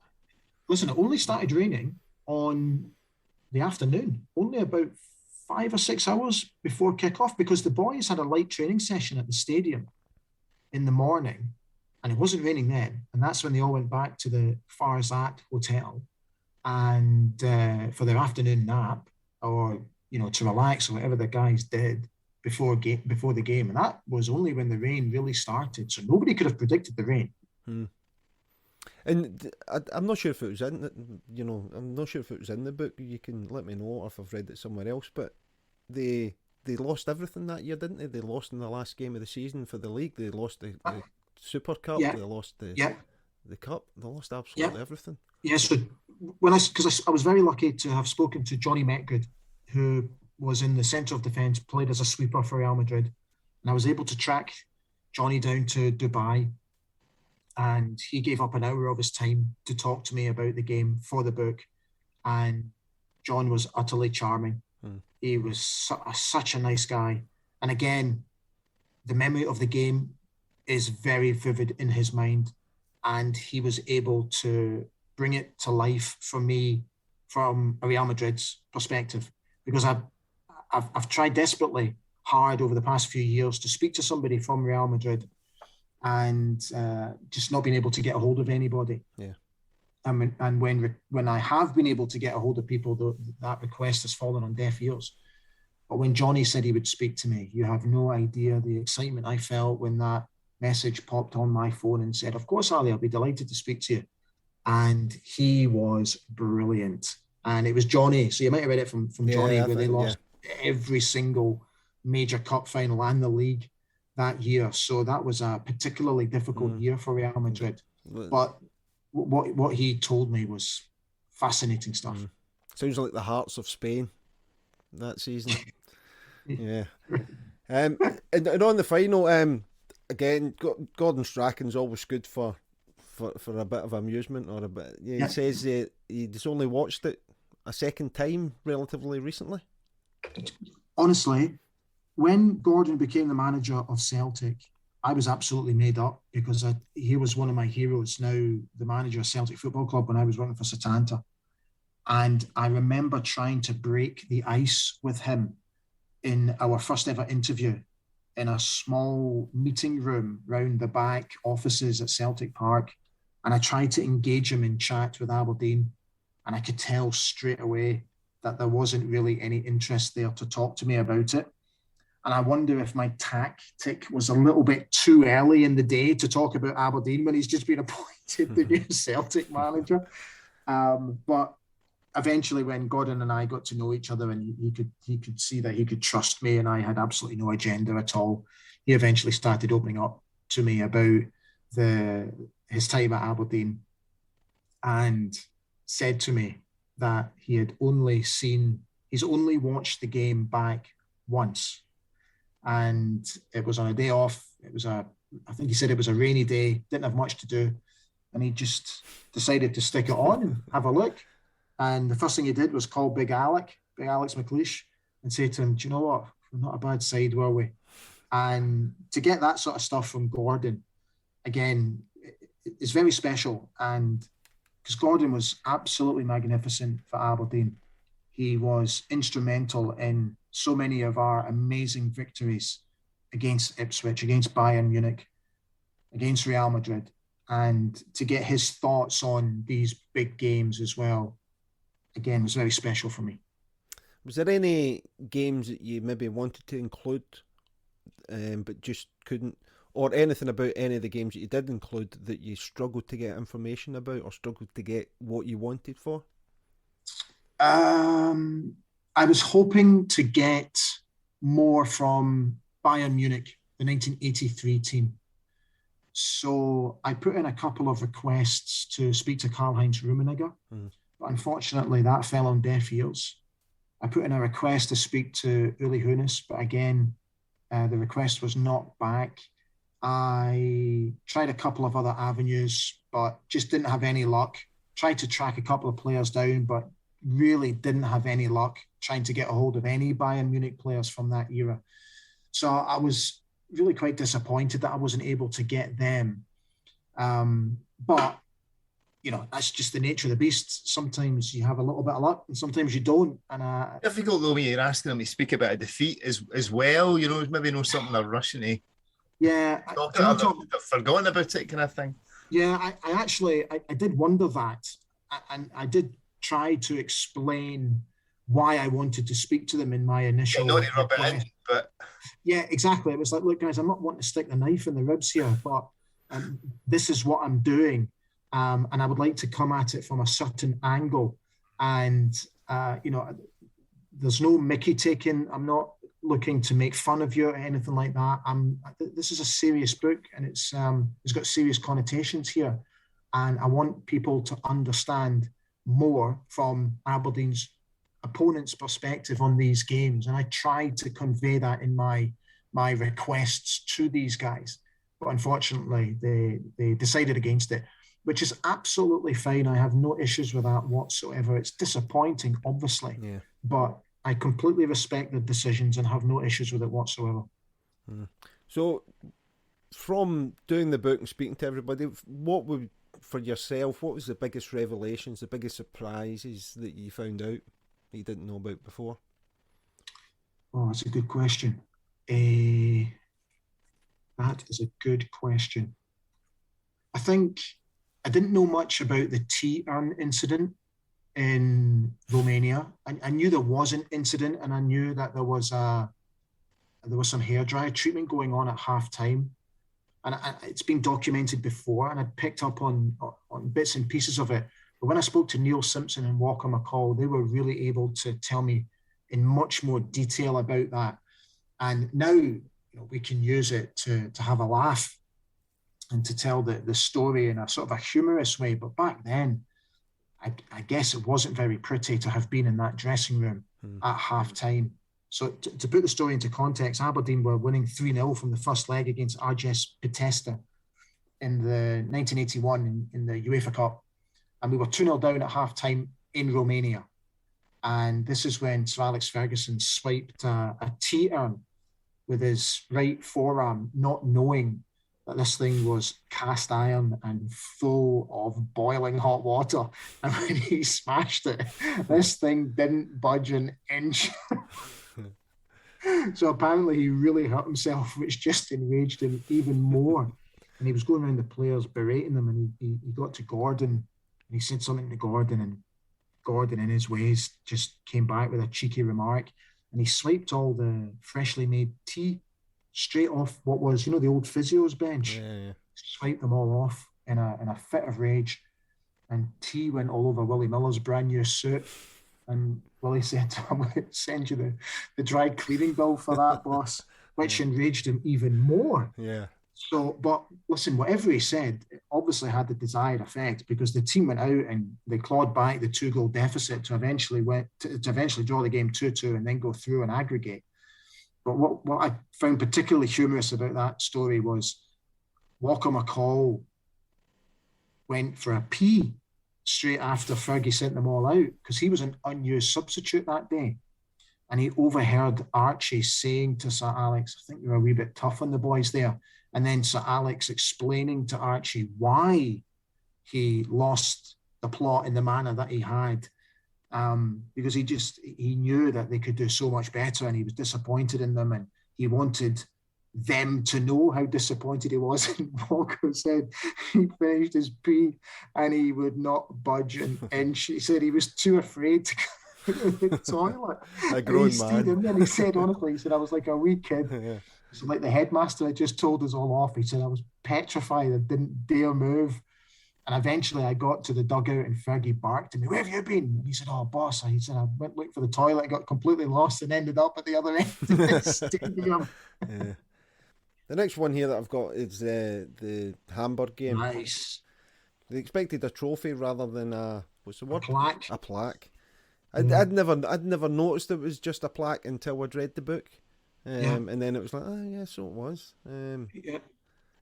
Listen, it only started raining on the afternoon, only about 5 or 6 hours before kick-off, because the boys had a light training session at the stadium in the morning, and it wasn't raining then. And that's when they all went back to the Farzat Hotel and for their afternoon nap, or to relax, or whatever the guys did before the game. And that was only when the rain really started. So nobody could have predicted the rain. And I'm not sure if it was I'm not sure if it was in the book. You can let me know, or if I've read it somewhere else. But they lost everything that year, didn't they? They lost in the last game of the season for the league. They lost the Super Cup. Yeah. They lost the cup. They lost absolutely everything. Yes. Yeah, so because I was very lucky to have spoken to Johnny Metgood, who was in the centre of defence, played as a sweeper for Real Madrid. And I was able to track Johnny down to Dubai, and he gave up an hour of his time to talk to me about the game for the book. and John was utterly charming. He was such a nice guy. And again, the memory of the game is very vivid in his mind, and he was able to bring it to life for me from a Real Madrid's perspective, because I've tried desperately hard over the past few years to speak to somebody from Real Madrid, and just not been able to get a hold of anybody. Yeah. And when I have been able to get a hold of people, that request has fallen on deaf ears. But when Johnny said he would speak to me, you have no idea the excitement I felt when that message popped on my phone and said, "Of course, Ali, I'll be delighted to speak to you." And he was brilliant. And it was Johnny. So you might have read it from Johnny, where they lost every single major cup final and the league that year. So that was a particularly difficult year for Real Madrid. But what he told me was fascinating stuff. Sounds like the Hearts of Spain that season. Yeah. And on the final, again, Gordon Strachan's always good for a bit of amusement or a bit. He says he's only watched it a second time relatively recently. Honestly, when Gordon became the manager of Celtic, I was absolutely made up, because he was one of my heroes, now the manager of Celtic Football Club, when I was working for Setanta. And I remember trying to break the ice with him in our first ever interview in a small meeting room round the back offices at Celtic Park. And I tried to engage him in chat with Aberdeen, and I could tell straight away that there wasn't really any interest there to talk to me about it. And I wonder if my tactic was a little bit too early in the day to talk about Aberdeen when he's just been appointed the new Celtic manager. But eventually, when Gordon and I got to know each other, and he could see that he could trust me, and I had absolutely no agenda at all, he eventually started opening up to me about his time at Aberdeen, and said to me that he's only watched the game back once. And it was on a day off. I think he said it was a rainy day, didn't have much to do. And he just decided to stick it on and have a look. And the first thing he did was call Big Alex McLeish, and say to him, "Do you know what? We're not a bad side, were we?" And to get that sort of stuff from Gordon, again, it's very special. And because Gordon was absolutely magnificent for Aberdeen. He was instrumental in so many of our amazing victories against Ipswich, against Bayern Munich, against Real Madrid. And to get his thoughts on these big games as well, again, was very special for me. Was there any games that you maybe wanted to include, but just couldn't, or anything about any of the games that you did include that you struggled to get information about, or struggled to get what you wanted for? I was hoping to get more from Bayern Munich, the 1983 team. So I put in a couple of requests to speak to Karl-Heinz Rummenigge, but unfortunately that fell on deaf ears. I put in a request to speak to Uli Hoeneß, but again, the request was knocked back. I tried a couple of other avenues, but just didn't have any luck. Tried to track a couple of players down, but really didn't have any luck trying to get a hold of any Bayern Munich players from that era. So I was really quite disappointed that I wasn't able to get them. But, you know, that's just the nature of the beast. Sometimes you have a little bit of luck and sometimes you don't. And difficult though when you're asking them to speak about a defeat as well, you know, maybe know something they're rushing to. Yeah. I've forgotten about it kind of thing. Yeah, I did wonder that. And I did try to explain why I wanted to speak to them in my initial... Yeah, not to rub it in, but... Yeah, exactly. It was like, look, guys, I'm not wanting to stick the knife in the ribs here, but this is what I'm doing. And I would like to come at it from a certain angle. And, you know, there's no Mickey taking. I'm not looking to make fun of you or anything like that. This is a serious book, and it's got serious connotations here. And I want people to understand more from Aberdeen's opponent's perspective on these games. And I tried to convey that in my requests to these guys. But unfortunately, they decided against it. which is absolutely fine. I have no issues with that whatsoever. It's disappointing, obviously, but I completely respect the decisions and have no issues with it whatsoever. So, from doing the book and speaking to everybody, for yourself, what was the biggest revelations, the biggest surprises that you found out that you didn't know about before? Oh, that's a good question. That is a good question. I think I didn't know much about the tea urn incident in Romania. I knew there was an incident, and I knew that there was some hairdryer treatment going on at half time. And it's been documented before, and I'd picked up on bits and pieces of it. But when I spoke to Neil Simpson and Walker McCall, they were really able to tell me in much more detail about that. And now we can use it to have a laugh and to tell the story in a sort of a humorous way. But back then, I guess it wasn't very pretty to have been in that dressing room at half time. So to put the story into context, Aberdeen were winning 3-0 from the first leg against RGS Pitesta in the 1981 in the UEFA Cup. And we were 2-0 down at half-time in Romania. And this is when Sir Alex Ferguson swiped a tea urn with his right forearm, not knowing that this thing was cast iron and full of boiling hot water. And when he smashed it, this thing didn't budge an inch. So apparently he really hurt himself, which just enraged him even more. And he was going around the players berating them, and he got to Gordon, and he said something to Gordon, and Gordon in his ways just came back with a cheeky remark, and he swiped all the freshly made tea straight off what was, the old physio's bench. Yeah. Swiped them all off in a fit of rage, and tea went all over Willie Miller's brand new suit. And Willie said, I'm going to send you the dry cleaning bill for that, boss, which enraged him even more. Yeah. So, but listen, whatever he said, it obviously had the desired effect, because the team went out and they clawed back the 2-goal deficit to eventually draw the game 2-2 and then go through and aggregate. But what I found particularly humorous about that story was Walker McCall went for a pee straight after Fergie sent them all out, because he was an unused substitute that day. And he overheard Archie saying to Sir Alex, I think you're a wee bit tough on the boys there. And then Sir Alex explaining to Archie why he lost the plot in the manner that he had. Because he knew that they could do so much better, and he was disappointed in them, and he wanted them to know how disappointed he was. And Walker said he finished his pee and he would not budge an inch. He said he was too afraid to go to the toilet. A grown man. And he said, honestly, he said, I was like a wee kid. Yeah. So like the headmaster had just told us all off. He said, I was petrified. I didn't dare move. And eventually I got to the dugout and Fergie barked at me, where have you been? And he said, oh, boss. He said, I went looking for the toilet, got completely lost and ended up at the other end of the stadium. Yeah. The next one here that I've got is the Hamburg game. Nice. They expected a trophy rather than what's the word? A plaque. A plaque. I'd never noticed it was just a plaque until I'd read the book, and then it was like, oh yeah, so it was. Yeah.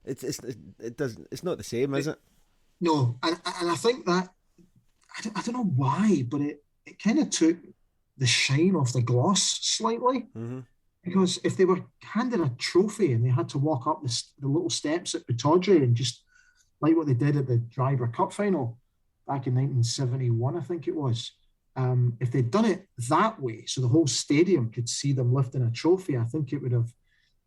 It's not the same, is it? No, and I think that I don't know why, but it kind of took the shine off the gloss slightly. Mm-hmm. Because if they were handed a trophy and they had to walk up the little steps at Pittodrie and just like what they did at the Driver Cup final back in 1971, I think it was, if they'd done it that way, so the whole stadium could see them lifting a trophy, I think it would have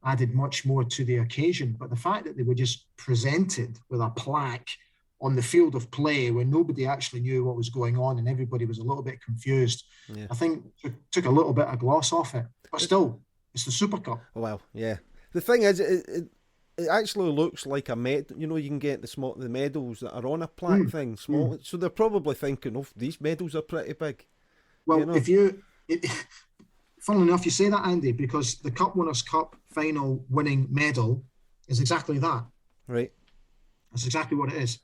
added much more to the occasion. But the fact that they were just presented with a plaque on the field of play where nobody actually knew what was going on and everybody was a little bit confused, I think took a little bit of gloss off it. But still, it's the Super Cup. Well, yeah. The thing is, it actually looks like a medal. You can get the medals that are on a plaque thing, small. So they're probably thinking, oh, these medals are pretty big. Well, funnily enough, you say that, Andy, because the Cup Winners' Cup final winning medal is exactly that. Right. That's exactly what it is.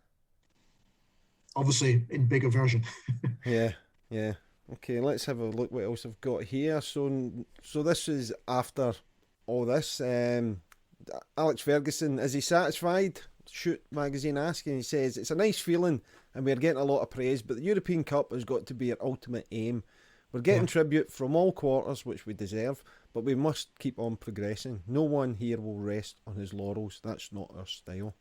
Obviously, in bigger version. Yeah. Okay, let's have a look what else I've got here. So this is after all this. Alex Ferguson, is he satisfied? Shoot magazine asking, he says, it's a nice feeling and we're getting a lot of praise, but the European Cup has got to be our ultimate aim. We're getting tribute from all quarters, which we deserve, but we must keep on progressing. No one here will rest on his laurels. That's not our style.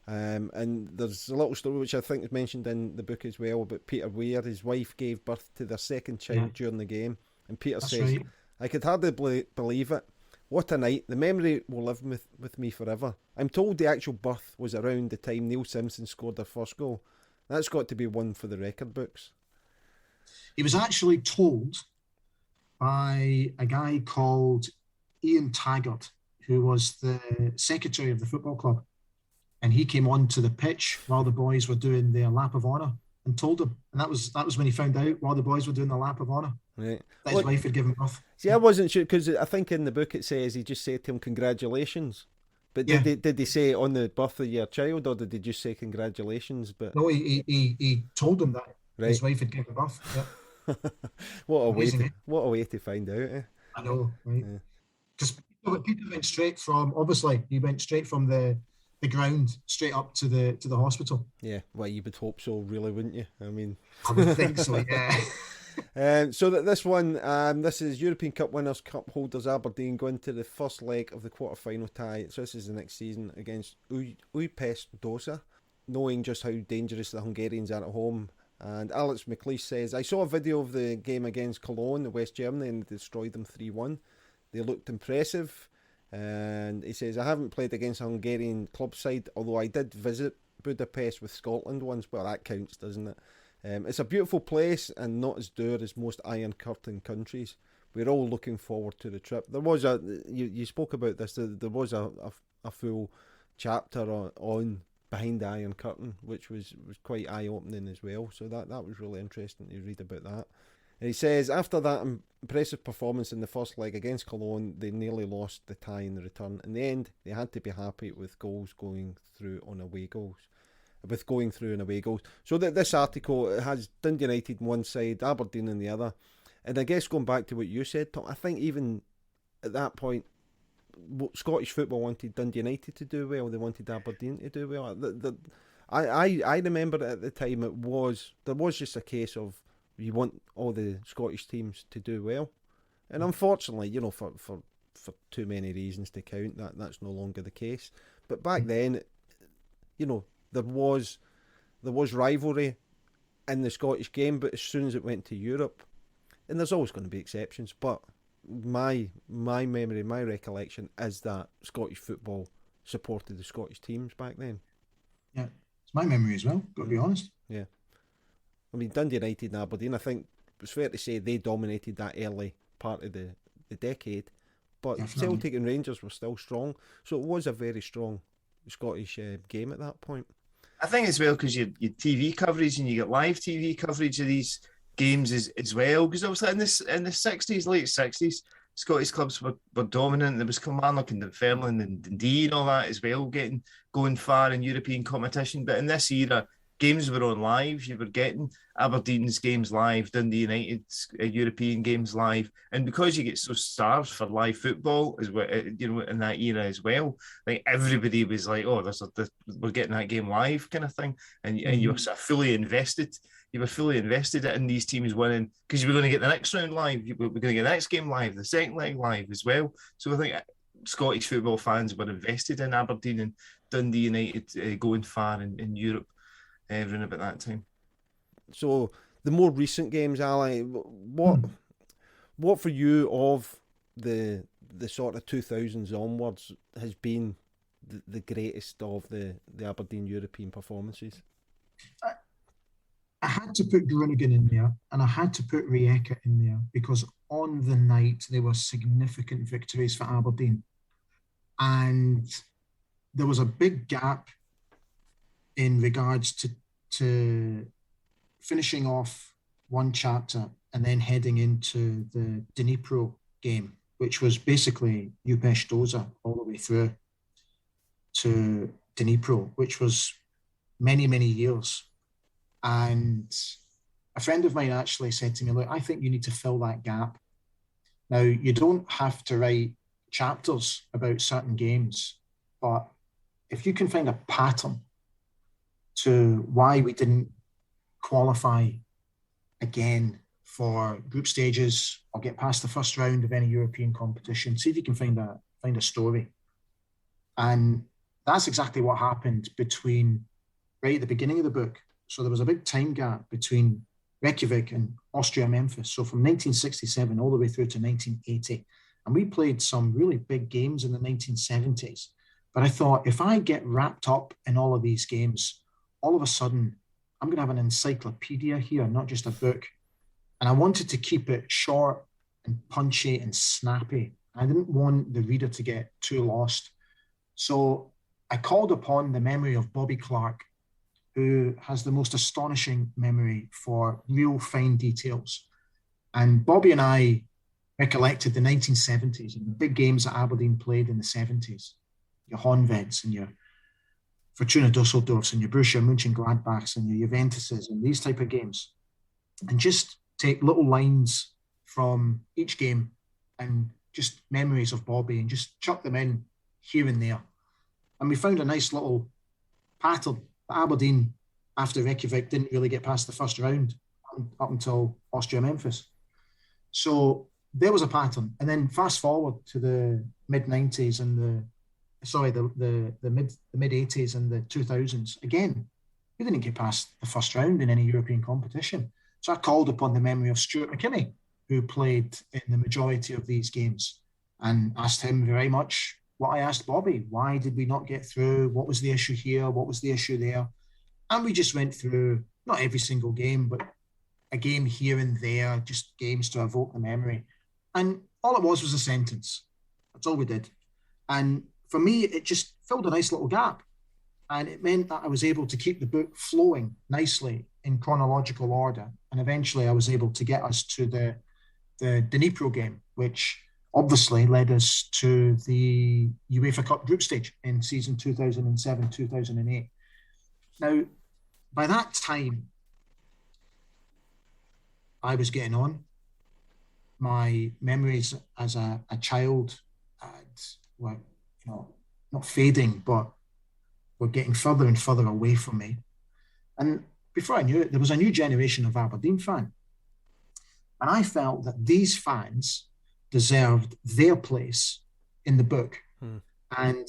And there's a little story which I think is mentioned in the book as well about Peter Weir. His wife gave birth to their second child during the game, and Peter says, I could hardly believe it. What a night. The memory will live with me forever. I'm told the actual birth was around the time Neil Simpson scored their first goal. That's got to be one for the record books. He was actually told by a guy called Ian Taggart, who was the secretary of the football club. And he came onto the pitch while the boys were doing their lap of honour and told him. And that was when he found out, while the boys were doing the lap of honour, right, that his wife had given birth. See, I wasn't sure, because I think in the book it says he just said to him, congratulations. But did they say on the birth of your child, or did they just say congratulations? But no, he told him that his wife had given birth. Yeah. What a way to find out. Eh? I know, right? Because Peter went straight from, obviously, he went straight from the ground straight up to the hospital. Yeah, well, you would hope so, really, wouldn't you? I mean, I would think so, yeah. So that this one, this is European Cup winners, cup holders Aberdeen going to the first leg of the quarter-final tie. So this is the next season against Újpest Dózsa, knowing just how dangerous the Hungarians are at home. And Alex McLeish says, I saw a video of the game against Cologne, the West Germany, and they destroyed them 3-1. They looked impressive. And he says, I haven't played against a Hungarian club side, although I did visit Budapest with Scotland once. Well, that counts, doesn't it? It's a beautiful place and not as dour as most Iron Curtain countries. We're all looking forward to the trip. There was you spoke about this, there was a full chapter on Behind the Iron Curtain, which was quite eye-opening as well. So that was really interesting to read about that. And he says, after that impressive performance in the first leg against Cologne, they nearly lost the tie in the return. In the end, they had to be happy with going through on away goals. So this article has Dundee United on one side, Aberdeen on the other. And I guess going back to what you said, Tom, I think even at that point, Scottish football wanted Dundee United to do well. They wanted Aberdeen to do well. I remember at the time there was just a case of you want all the Scottish teams to do well, and unfortunately, for too many reasons to count, that's no longer the case. But back then, there was rivalry in the Scottish game, but as soon as it went to Europe, and there's always going to be exceptions, but my memory, my recollection is that Scottish football supported the Scottish teams back then. Yeah, it's my memory as well, got to be honest. Yeah. I mean, Dundee United and Aberdeen, I think it's fair to say they dominated that early part of the decade, but definitely. Celtic and Rangers were still strong, so it was a very strong Scottish game at that point. I think as well, because you TV coverage and you get live TV coverage of these games as well, because obviously in the 60s, late 60s, Scottish clubs were dominant. There was Kilmarnock and Dunfermline and Dundee and all that as well, going far in European competition. But in this era, games were on live. You were getting Aberdeen's games live, Dundee United's European games live, and because you get so starved for live football as well, in that era as well, like everybody was like, "Oh, we're getting that game live," kind of thing, and you were sort of fully invested. You were fully invested in these teams winning because you were going to get the next round live. You were going to get the next game live, the second leg live as well. So I think Scottish football fans were invested in Aberdeen and Dundee United going far in Europe. Around about that time. So the more recent games, Ali, what for you of the sort of 2000s onwards has been the greatest of the Aberdeen European performances? I had to put Groningen in there, and I had to put Rijeka in there because on the night there were significant victories for Aberdeen, and there was a big gap in regards to finishing off one chapter and then heading into the Dnipro game, which was basically Újpest Dózsa all the way through to Dnipro, which was many, many years. And a friend of mine actually said to me, look, I think you need to fill that gap. Now, you don't have to write chapters about certain games, but if if you can find a pattern to why we didn't qualify again for group stages or get past the first round of any European competition, see if you can find a story. And that's exactly what happened between right at the beginning of the book. So there was a big time gap between Reykjavik and Austria Memphis. So from 1967 all the way through to 1980. And we played some really big games in the 1970s. But I thought, if I get wrapped up in all of these games, all of a sudden, I'm going to have an encyclopedia here, not just a book. And I wanted to keep it short and punchy and snappy. I didn't want the reader to get too lost. So I called upon the memory of Bobby Clark, who has the most astonishing memory for real fine details. And Bobby and I recollected the 1970s and the big games that Aberdeen played in the 70s. Your Honveds and your Fortuna Dusseldorfs and your Borussia Mönchengladbachs and your Juventuses and these type of games. And just take little lines from each game and just memories of Bobby and just chuck them in here and there. And we found a nice little pattern. Aberdeen, after Reykjavik, didn't really get past the first round up until Austria Memphis. So there was a pattern. And then fast forward to the mid-90s and the mid-80s and the 2000s. Again, we didn't get past the first round in any European competition. So I called upon the memory of Stuart McKinney, who played in the majority of these games, and asked him very much what I asked Bobby. Why did we not get through? What was the issue here? What was the issue there? And we just went through, not every single game, but a game here and there, just games to evoke the memory. And all it was a sentence. That's all we did. And for me, it just filled a nice little gap. And it meant that I was able to keep the book flowing nicely in chronological order. And eventually I was able to get us to the Dnipro game, which obviously led us to the UEFA Cup group stage in season 2007-2008. Now, by that time, I was getting on. My memories as a child were, not fading, but were getting further and further away from me. And before I knew it, there was a new generation of Aberdeen fan. And I felt that these fans deserved their place in the book. And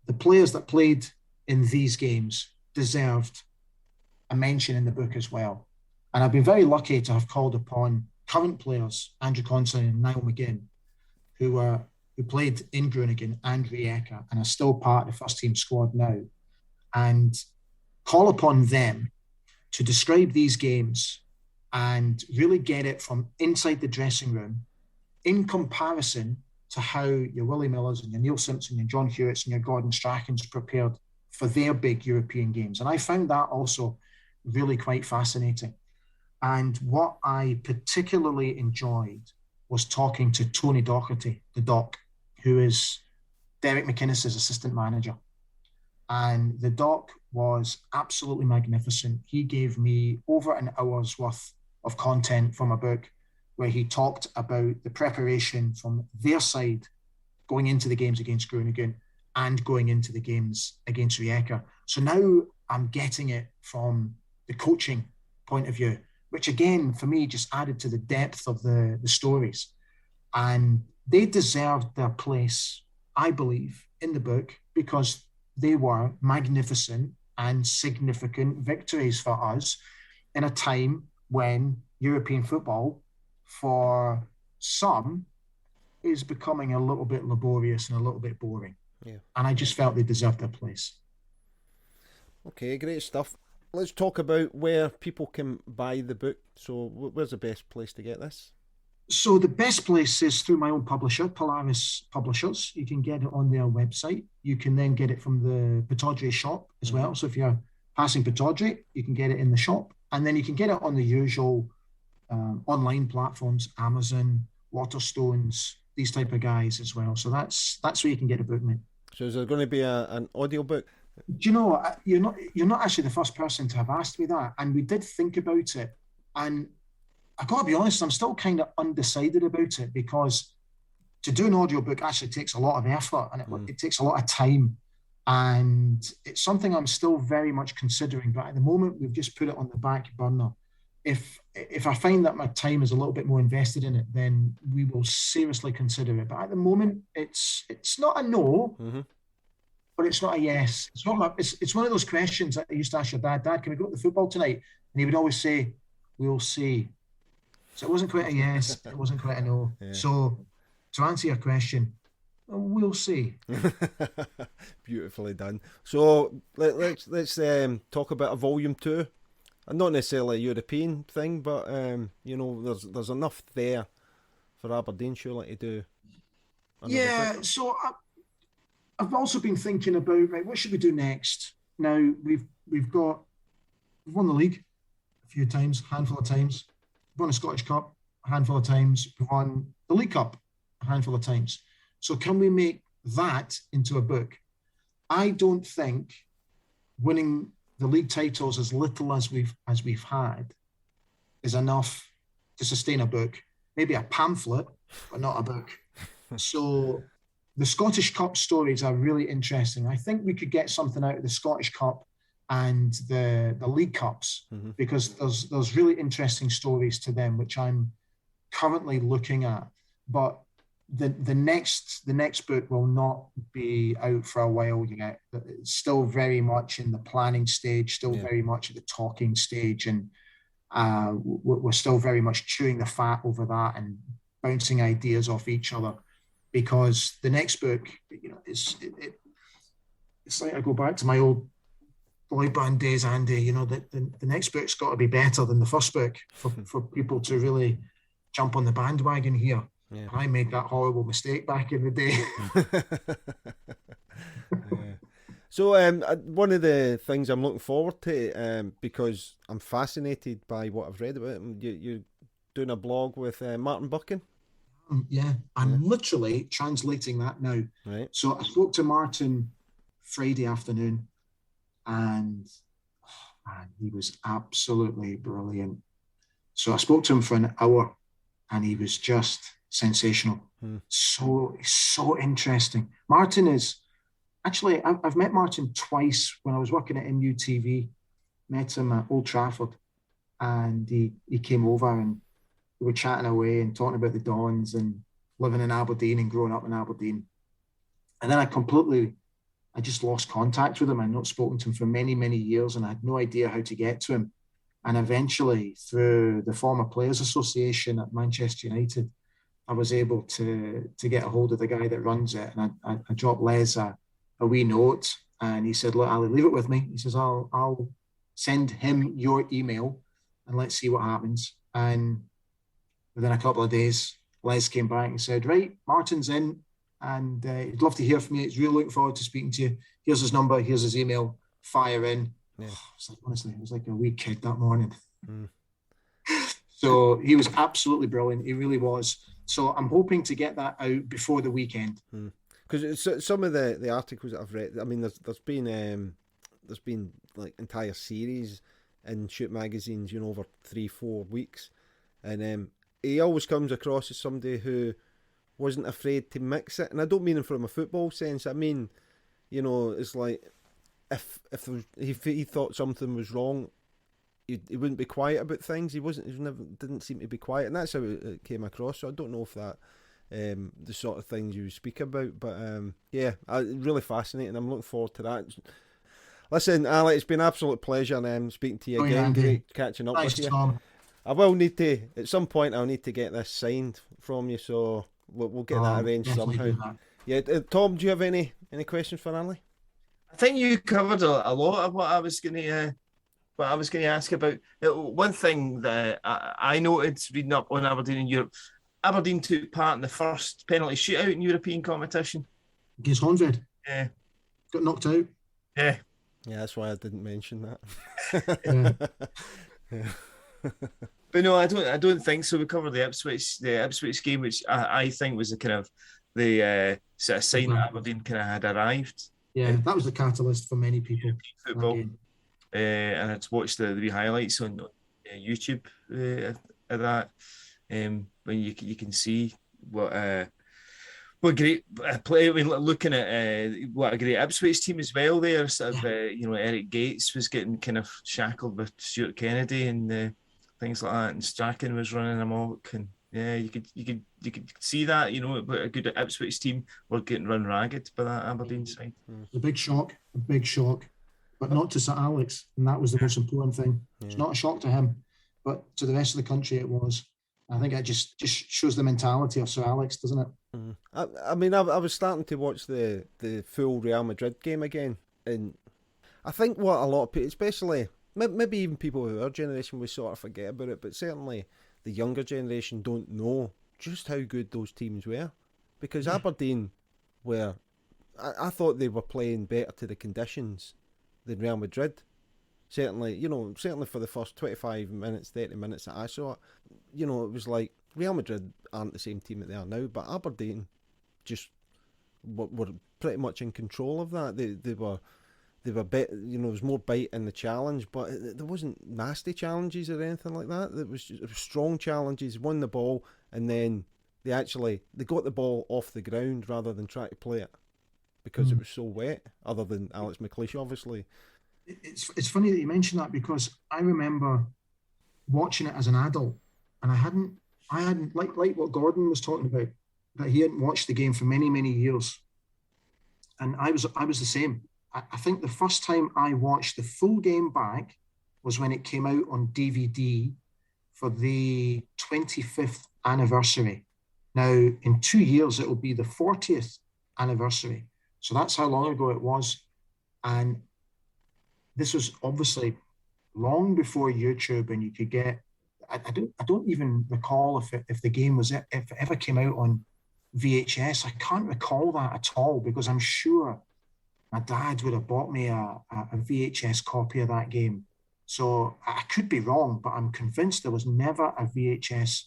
the players that played in these games deserved a mention in the book as well. And I've been very lucky to have called upon current players, Andrew Considine and Niall McGinn, who played in Groningen and Rijeka and are still part of the first team squad now, and call upon them to describe these games and really get it from inside the dressing room in comparison to how your Willie Millers and your Neil Simpson and John Hewitts and your Gordon Strachans prepared for their big European games. And I found that also really quite fascinating. And what I particularly enjoyed was talking to Tony Docherty, the Doc, who is Derek McInnes's assistant manager. And the Doc was absolutely magnificent. He gave me over an hour's worth of content from a book where he talked about the preparation from their side going into the games against Groningen and going into the games against Rijeka. So now I'm getting it from the coaching point of view, which again, for me, just added to the depth of the stories. And they deserved their place, I believe, in the book because they were magnificent and significant victories for us in a time when European football, for some, is becoming a little bit laborious and a little bit boring. Yeah. And I just felt they deserved their place. Okay, great stuff. Let's talk about where people can buy the book. So where's the best place to get this? So the best place is through my own publisher, Polaris Publishers. You can get it on their website. You can then get it from the Pittodrie shop as well. So if you're passing Pittodrie, you can get it in the shop. And then you can get it on the usual online platforms, Amazon, Waterstones, these type of guys as well. So that's where you can get a book, mate. So is there going to be an audiobook? Do you know, you're not actually the first person to have asked me that. And we did think about it. And I got to be honest, I'm still kind of undecided about it because to do an audiobook actually takes a lot of effort and it takes a lot of time. And it's something I'm still very much considering, but at the moment we've just put it on the back burner. If I find that my time is a little bit more invested in it, then we will seriously consider it. But at the moment, it's not a no, but it's not a yes. It's one of those questions that I used to ask your dad. Dad, can we go to the football tonight? And he would always say, "We'll see." So it wasn't quite a yes. It wasn't quite a no. Yeah. So to answer your question, we'll see. Beautifully done. So let's talk about a volume 2. And not necessarily a European thing, but there's enough there for Aberdeen surely to do. Yeah. So I've also been thinking about, right, what should we do next? Now we've won the league a few times, a handful of times. We've won the Scottish Cup a handful of times. We've won the League Cup a handful of times. So can we make that into a book? I don't think winning the league titles as little as we've had is enough to sustain a book. Maybe a pamphlet, but not a book. So the Scottish Cup stories are really interesting. I think we could get something out of the Scottish Cup and the League Cups, because there's really interesting stories to them, which I'm currently looking at. But the next book will not be out for a while yet. It's still very much in the planning stage, still very much at the talking stage, and we're still very much chewing the fat over that and bouncing ideas off each other. Because the next book, it's like I go back to my old boy band days, Andy. The next book's got to be better than the first book for people to really jump on the bandwagon here. Yeah. I made that horrible mistake back in the day. So one of the things I'm looking forward to, because I'm fascinated by what I've read about it, you're doing a blog with Martin Buchan. Yeah, I'm literally translating that now. Right. So I spoke to Martin Friday afternoon, and he was absolutely brilliant. So I spoke to him for an hour, and he was just sensational. So interesting. Martin is actually, I've met Martin twice when I was working at MUTV. Met him at Old Trafford, and he came over and we were chatting away and talking about the Dons and living in Aberdeen and growing up in Aberdeen. And then I just lost contact with him. I'd not spoken to him for many, many years, and I had no idea how to get to him. And eventually, through the former Players Association at Manchester United, I was able to get a hold of the guy that runs it. And I dropped Les a wee note, and he said, "Look, Ali, leave it with me." He says, I'll send him your email and let's see what happens. And within a couple of days, Les came back and said, "Right, Martin's in, and he'd love to hear from you. He's really looking forward to speaking to you. Here's his number, here's his email, fire in." Yeah. Honestly, it was like a wee kid that morning. So he was absolutely brilliant. He really was. So I'm hoping to get that out before the weekend. Because some of the articles that I've read, I mean, there's been like entire series in Shoot magazines, over 3-4 weeks, and he always comes across as somebody who wasn't afraid to mix it. And I don't mean it from a football sense. I mean, it's like if he thought something was wrong, he wouldn't be quiet about things. He didn't seem to be quiet, and that's how it came across. So I don't know if that the sort of things you speak about, but really fascinating. I'm looking forward to that. Listen, Ali, it's been an absolute pleasure speaking to you again. Great catching up with you. Tom. I will need to, at some point, I'll need to get this signed from you, so we'll get that arranged somehow. Yeah, Tom, do you have any questions for Ali? I think you covered a lot of what I was going to ask about. One thing that I noted reading up on Aberdeen in Europe, Aberdeen took part in the first penalty shootout in European competition against Honved. Yeah, got knocked out. Yeah, that's why I didn't mention that. Yeah. But no, I don't think so. We covered the Ipswich game, which I think was the kind of the sort of sign that Aberdeen kind of had arrived. Yeah, that was the catalyst for many people. Football, and I'd watched the wee highlights on YouTube of that. When you can see what What great play! I mean, looking at what a great Ipswich team as well. There, sort of, Eric Gates was getting kind of shackled with Stuart Kennedy and things like that, and Strachan was running amok, and yeah, you could see that, but a good Ipswich team were getting run ragged by that Aberdeen side. A big shock, but not to Sir Alex, and that was the most important thing. It's not a shock to him, but to the rest of the country it was. I think it just shows the mentality of Sir Alex, doesn't it? I mean, I was starting to watch the full Real Madrid game again, and I think what a lot of people, especially maybe even people of our generation, we sort of forget about it, but certainly the younger generation don't know just how good those teams were, because Aberdeen were, I thought they were playing better to the conditions than Real Madrid. Certainly for the first 25 minutes, 30 minutes that I saw it, it was like Real Madrid aren't the same team that they are now, but Aberdeen just were pretty much in control of that. They were better, there was more bite in the challenge, but there wasn't nasty challenges or anything like that. It was strong challenges, won the ball, and then they got the ball off the ground rather than try to play it because it was so wet, other than Alex McLeish, obviously. It's funny that you mention that, because I remember watching it as an adult, and I hadn't like what Gordon was talking about, that he hadn't watched the game for many, many years. And I was the same. I think the first time I watched the full game back was when it came out on DVD for the 25th anniversary. Now, in 2 years, it will be the 40th anniversary. So that's how long ago it was. And this was obviously long before YouTube, and you could get, I don't even recall if the game if it ever came out on VHS. I can't recall that at all, because I'm sure my dad would have bought me a VHS copy of that game. So I could be wrong, but I'm convinced there was never a VHS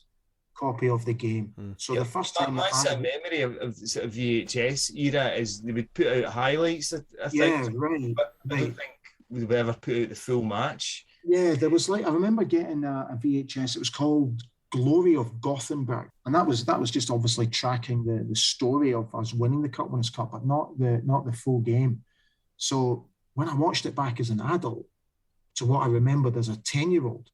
copy of the game. So the first time my memory of sort of VHS era is they would put out highlights, I think. Yeah, right. But I don't think we would ever put out the full match. Yeah, there was I remember getting a VHS. It was called Glory of Gothenburg, and that was just obviously tracking the story of us winning the Cup Winners' Cup, but not the full game. So when I watched it back as an adult, to what I remembered as a 10-year-old,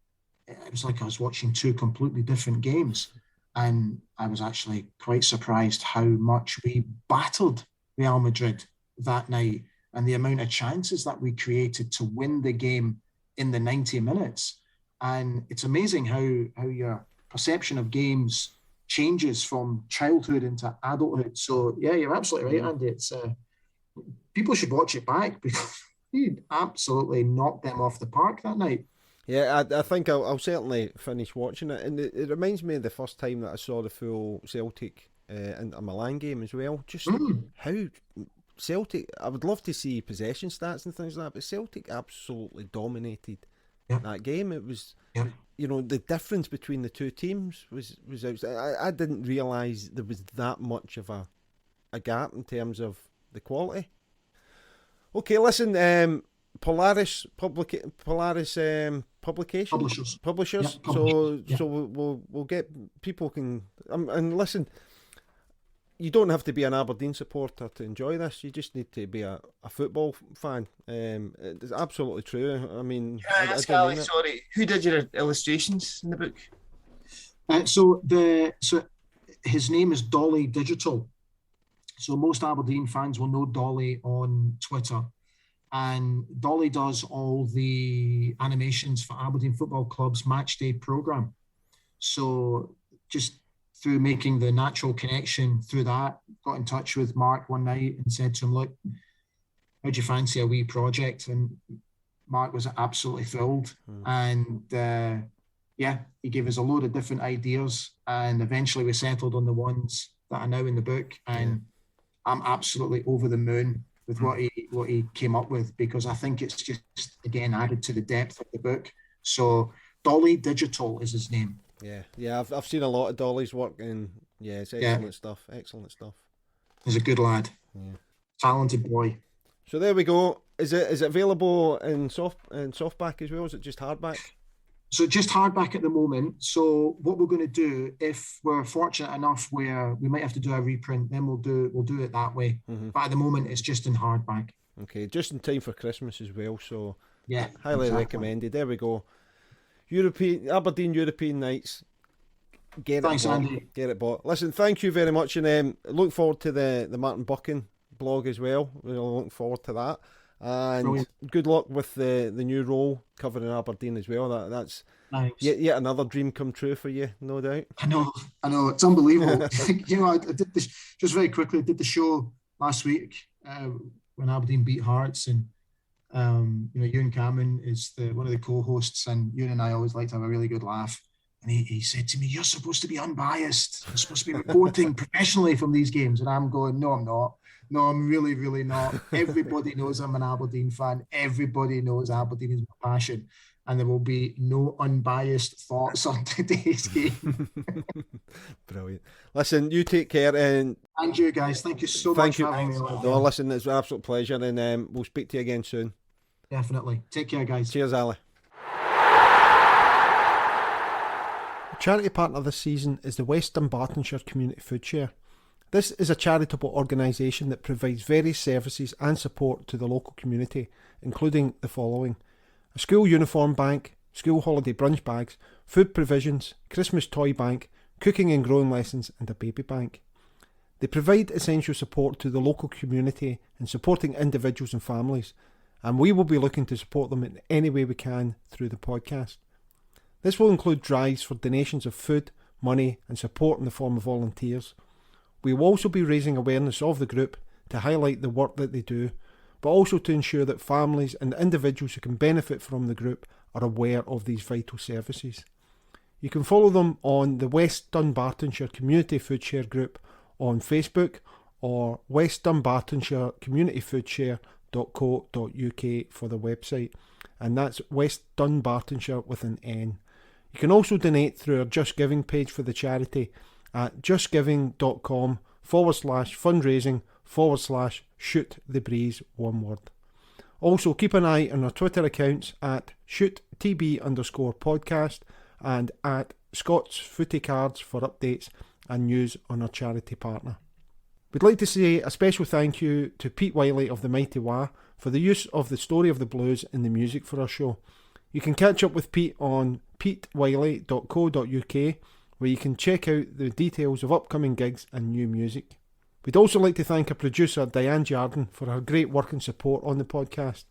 it was like I was watching two completely different games, and I was actually quite surprised how much we battered Real Madrid that night, and the amount of chances that we created to win the game in the 90 minutes. And it's amazing how your perception of games changes from childhood into adulthood. So yeah, you're absolutely right, Andy. It's people should watch it back, because he absolutely knocked them off the park that night. Yeah, I think I'll certainly finish watching it, and it reminds me of the first time that I saw the full Celtic and a Milan game as well. Just how Celtic, I would love to see possession stats and things like that, but Celtic absolutely dominated that game. It was, the difference between the two teams was outstanding. I didn't realise there was that much of a gap in terms of the quality. Okay, listen, Polaris publishers. Yeah, so we'll get people can and listen. You don't have to be an Aberdeen supporter to enjoy this. You just need to be a football fan. It's absolutely true. I mean, sorry, who did your illustrations in the book? So his name is Dolly Digital. So most Aberdeen fans will know Dolly on Twitter, and Dolly does all the animations for Aberdeen Football Club's match day program. So just through making the natural connection through that, got in touch with Mark one night and said to him, look, how'd you fancy a wee project? And Mark was absolutely thrilled. And he gave us a load of different ideas, and eventually we settled on the ones that are now in the book. And I'm absolutely over the moon with what he came up with, because I think it's just, again, added to the depth of the book. So Dolly Digital is his name. Yeah, I've seen a lot of Dolly's work, and it's excellent stuff. Excellent stuff. He's a good lad. Talented boy. So there we go. Is it available in softback as well? Is it just hardback? So just hardback at the moment. So what we're going to do, if we're fortunate enough where we might have to do a reprint, then we'll do it that way. But at the moment, it's just in hardback. Okay, just in time for Christmas as well. So yeah, highly exactly. recommended. There we go. Aberdeen European Nights. Thanks, Andy. Get it bought. Listen, thank you very much, and look forward to the Martin Buchan blog as well. We're looking forward to that. And Brilliant. Good luck with the new role covering Aberdeen as well. That's nice. Yet another dream come true for you, no doubt. I know, it's unbelievable. I did this just very quickly. I did the show last week when Aberdeen beat Hearts, and Ewan Cameron is one of the co-hosts, and Ewan and I always like to have a really good laugh. And he said to me, "You're supposed to be unbiased. You're supposed to be reporting professionally from these games." And I'm going, "No, I'm not. No, I'm really, really not. Everybody knows I'm an Aberdeen fan. Everybody knows Aberdeen is my passion. And there will be no unbiased thoughts on today's game." Brilliant. Listen, you take care. And you guys, thank you so much for having me on. No, listen, it's an absolute pleasure. And we'll speak to you again soon. Definitely. Take care, guys. Cheers, Ali. Charity partner this season is the West Dunbartonshire Community Food Share. This is a charitable organisation that provides various services and support to the local community, including the following: a school uniform bank, school holiday brunch bags, food provisions, Christmas toy bank, cooking and growing lessons, and a baby bank. They provide essential support to the local community in supporting individuals and families, and we will be looking to support them in any way we can through the podcast. This will include drives for donations of food, money and support in the form of volunteers. We will also be raising awareness of the group to highlight the work that they do, but also to ensure that families and individuals who can benefit from the group are aware of these vital services. You can follow them on the West Dunbartonshire Community Food Share group on Facebook or West Dunbartonshire Community Food Share.co.uk for the website, and that's West Dunbartonshire with an N. You can also donate through our Just Giving page for the charity at justgiving.com/fundraising/shoot the breeze, one word. Also keep an eye on our Twitter accounts at shoottb_podcast and at Scott's Footy Cards for updates and news on our charity partner. We'd like to say a special thank you to Pete Wiley of the Mighty Wah for the use of the Story of the Blues in the music for our show. You can catch up with Pete on petewiley.co.uk, where you can check out the details of upcoming gigs and new music. We'd also like to thank our producer Diane Jardin for her great work and support on the podcast.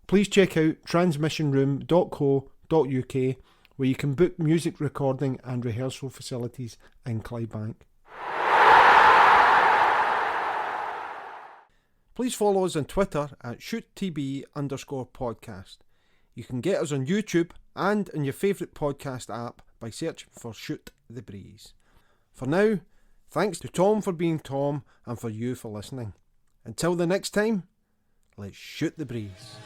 Please check out transmissionroom.co.uk, where you can book music recording and rehearsal facilities in Clydebank. Please follow us on Twitter at shoottb_podcast. You can get us on YouTube and in your favourite podcast app by searching for Shoot the Breeze. For now, thanks to Tom for being Tom and for you for listening. Until the next time, let's shoot the breeze.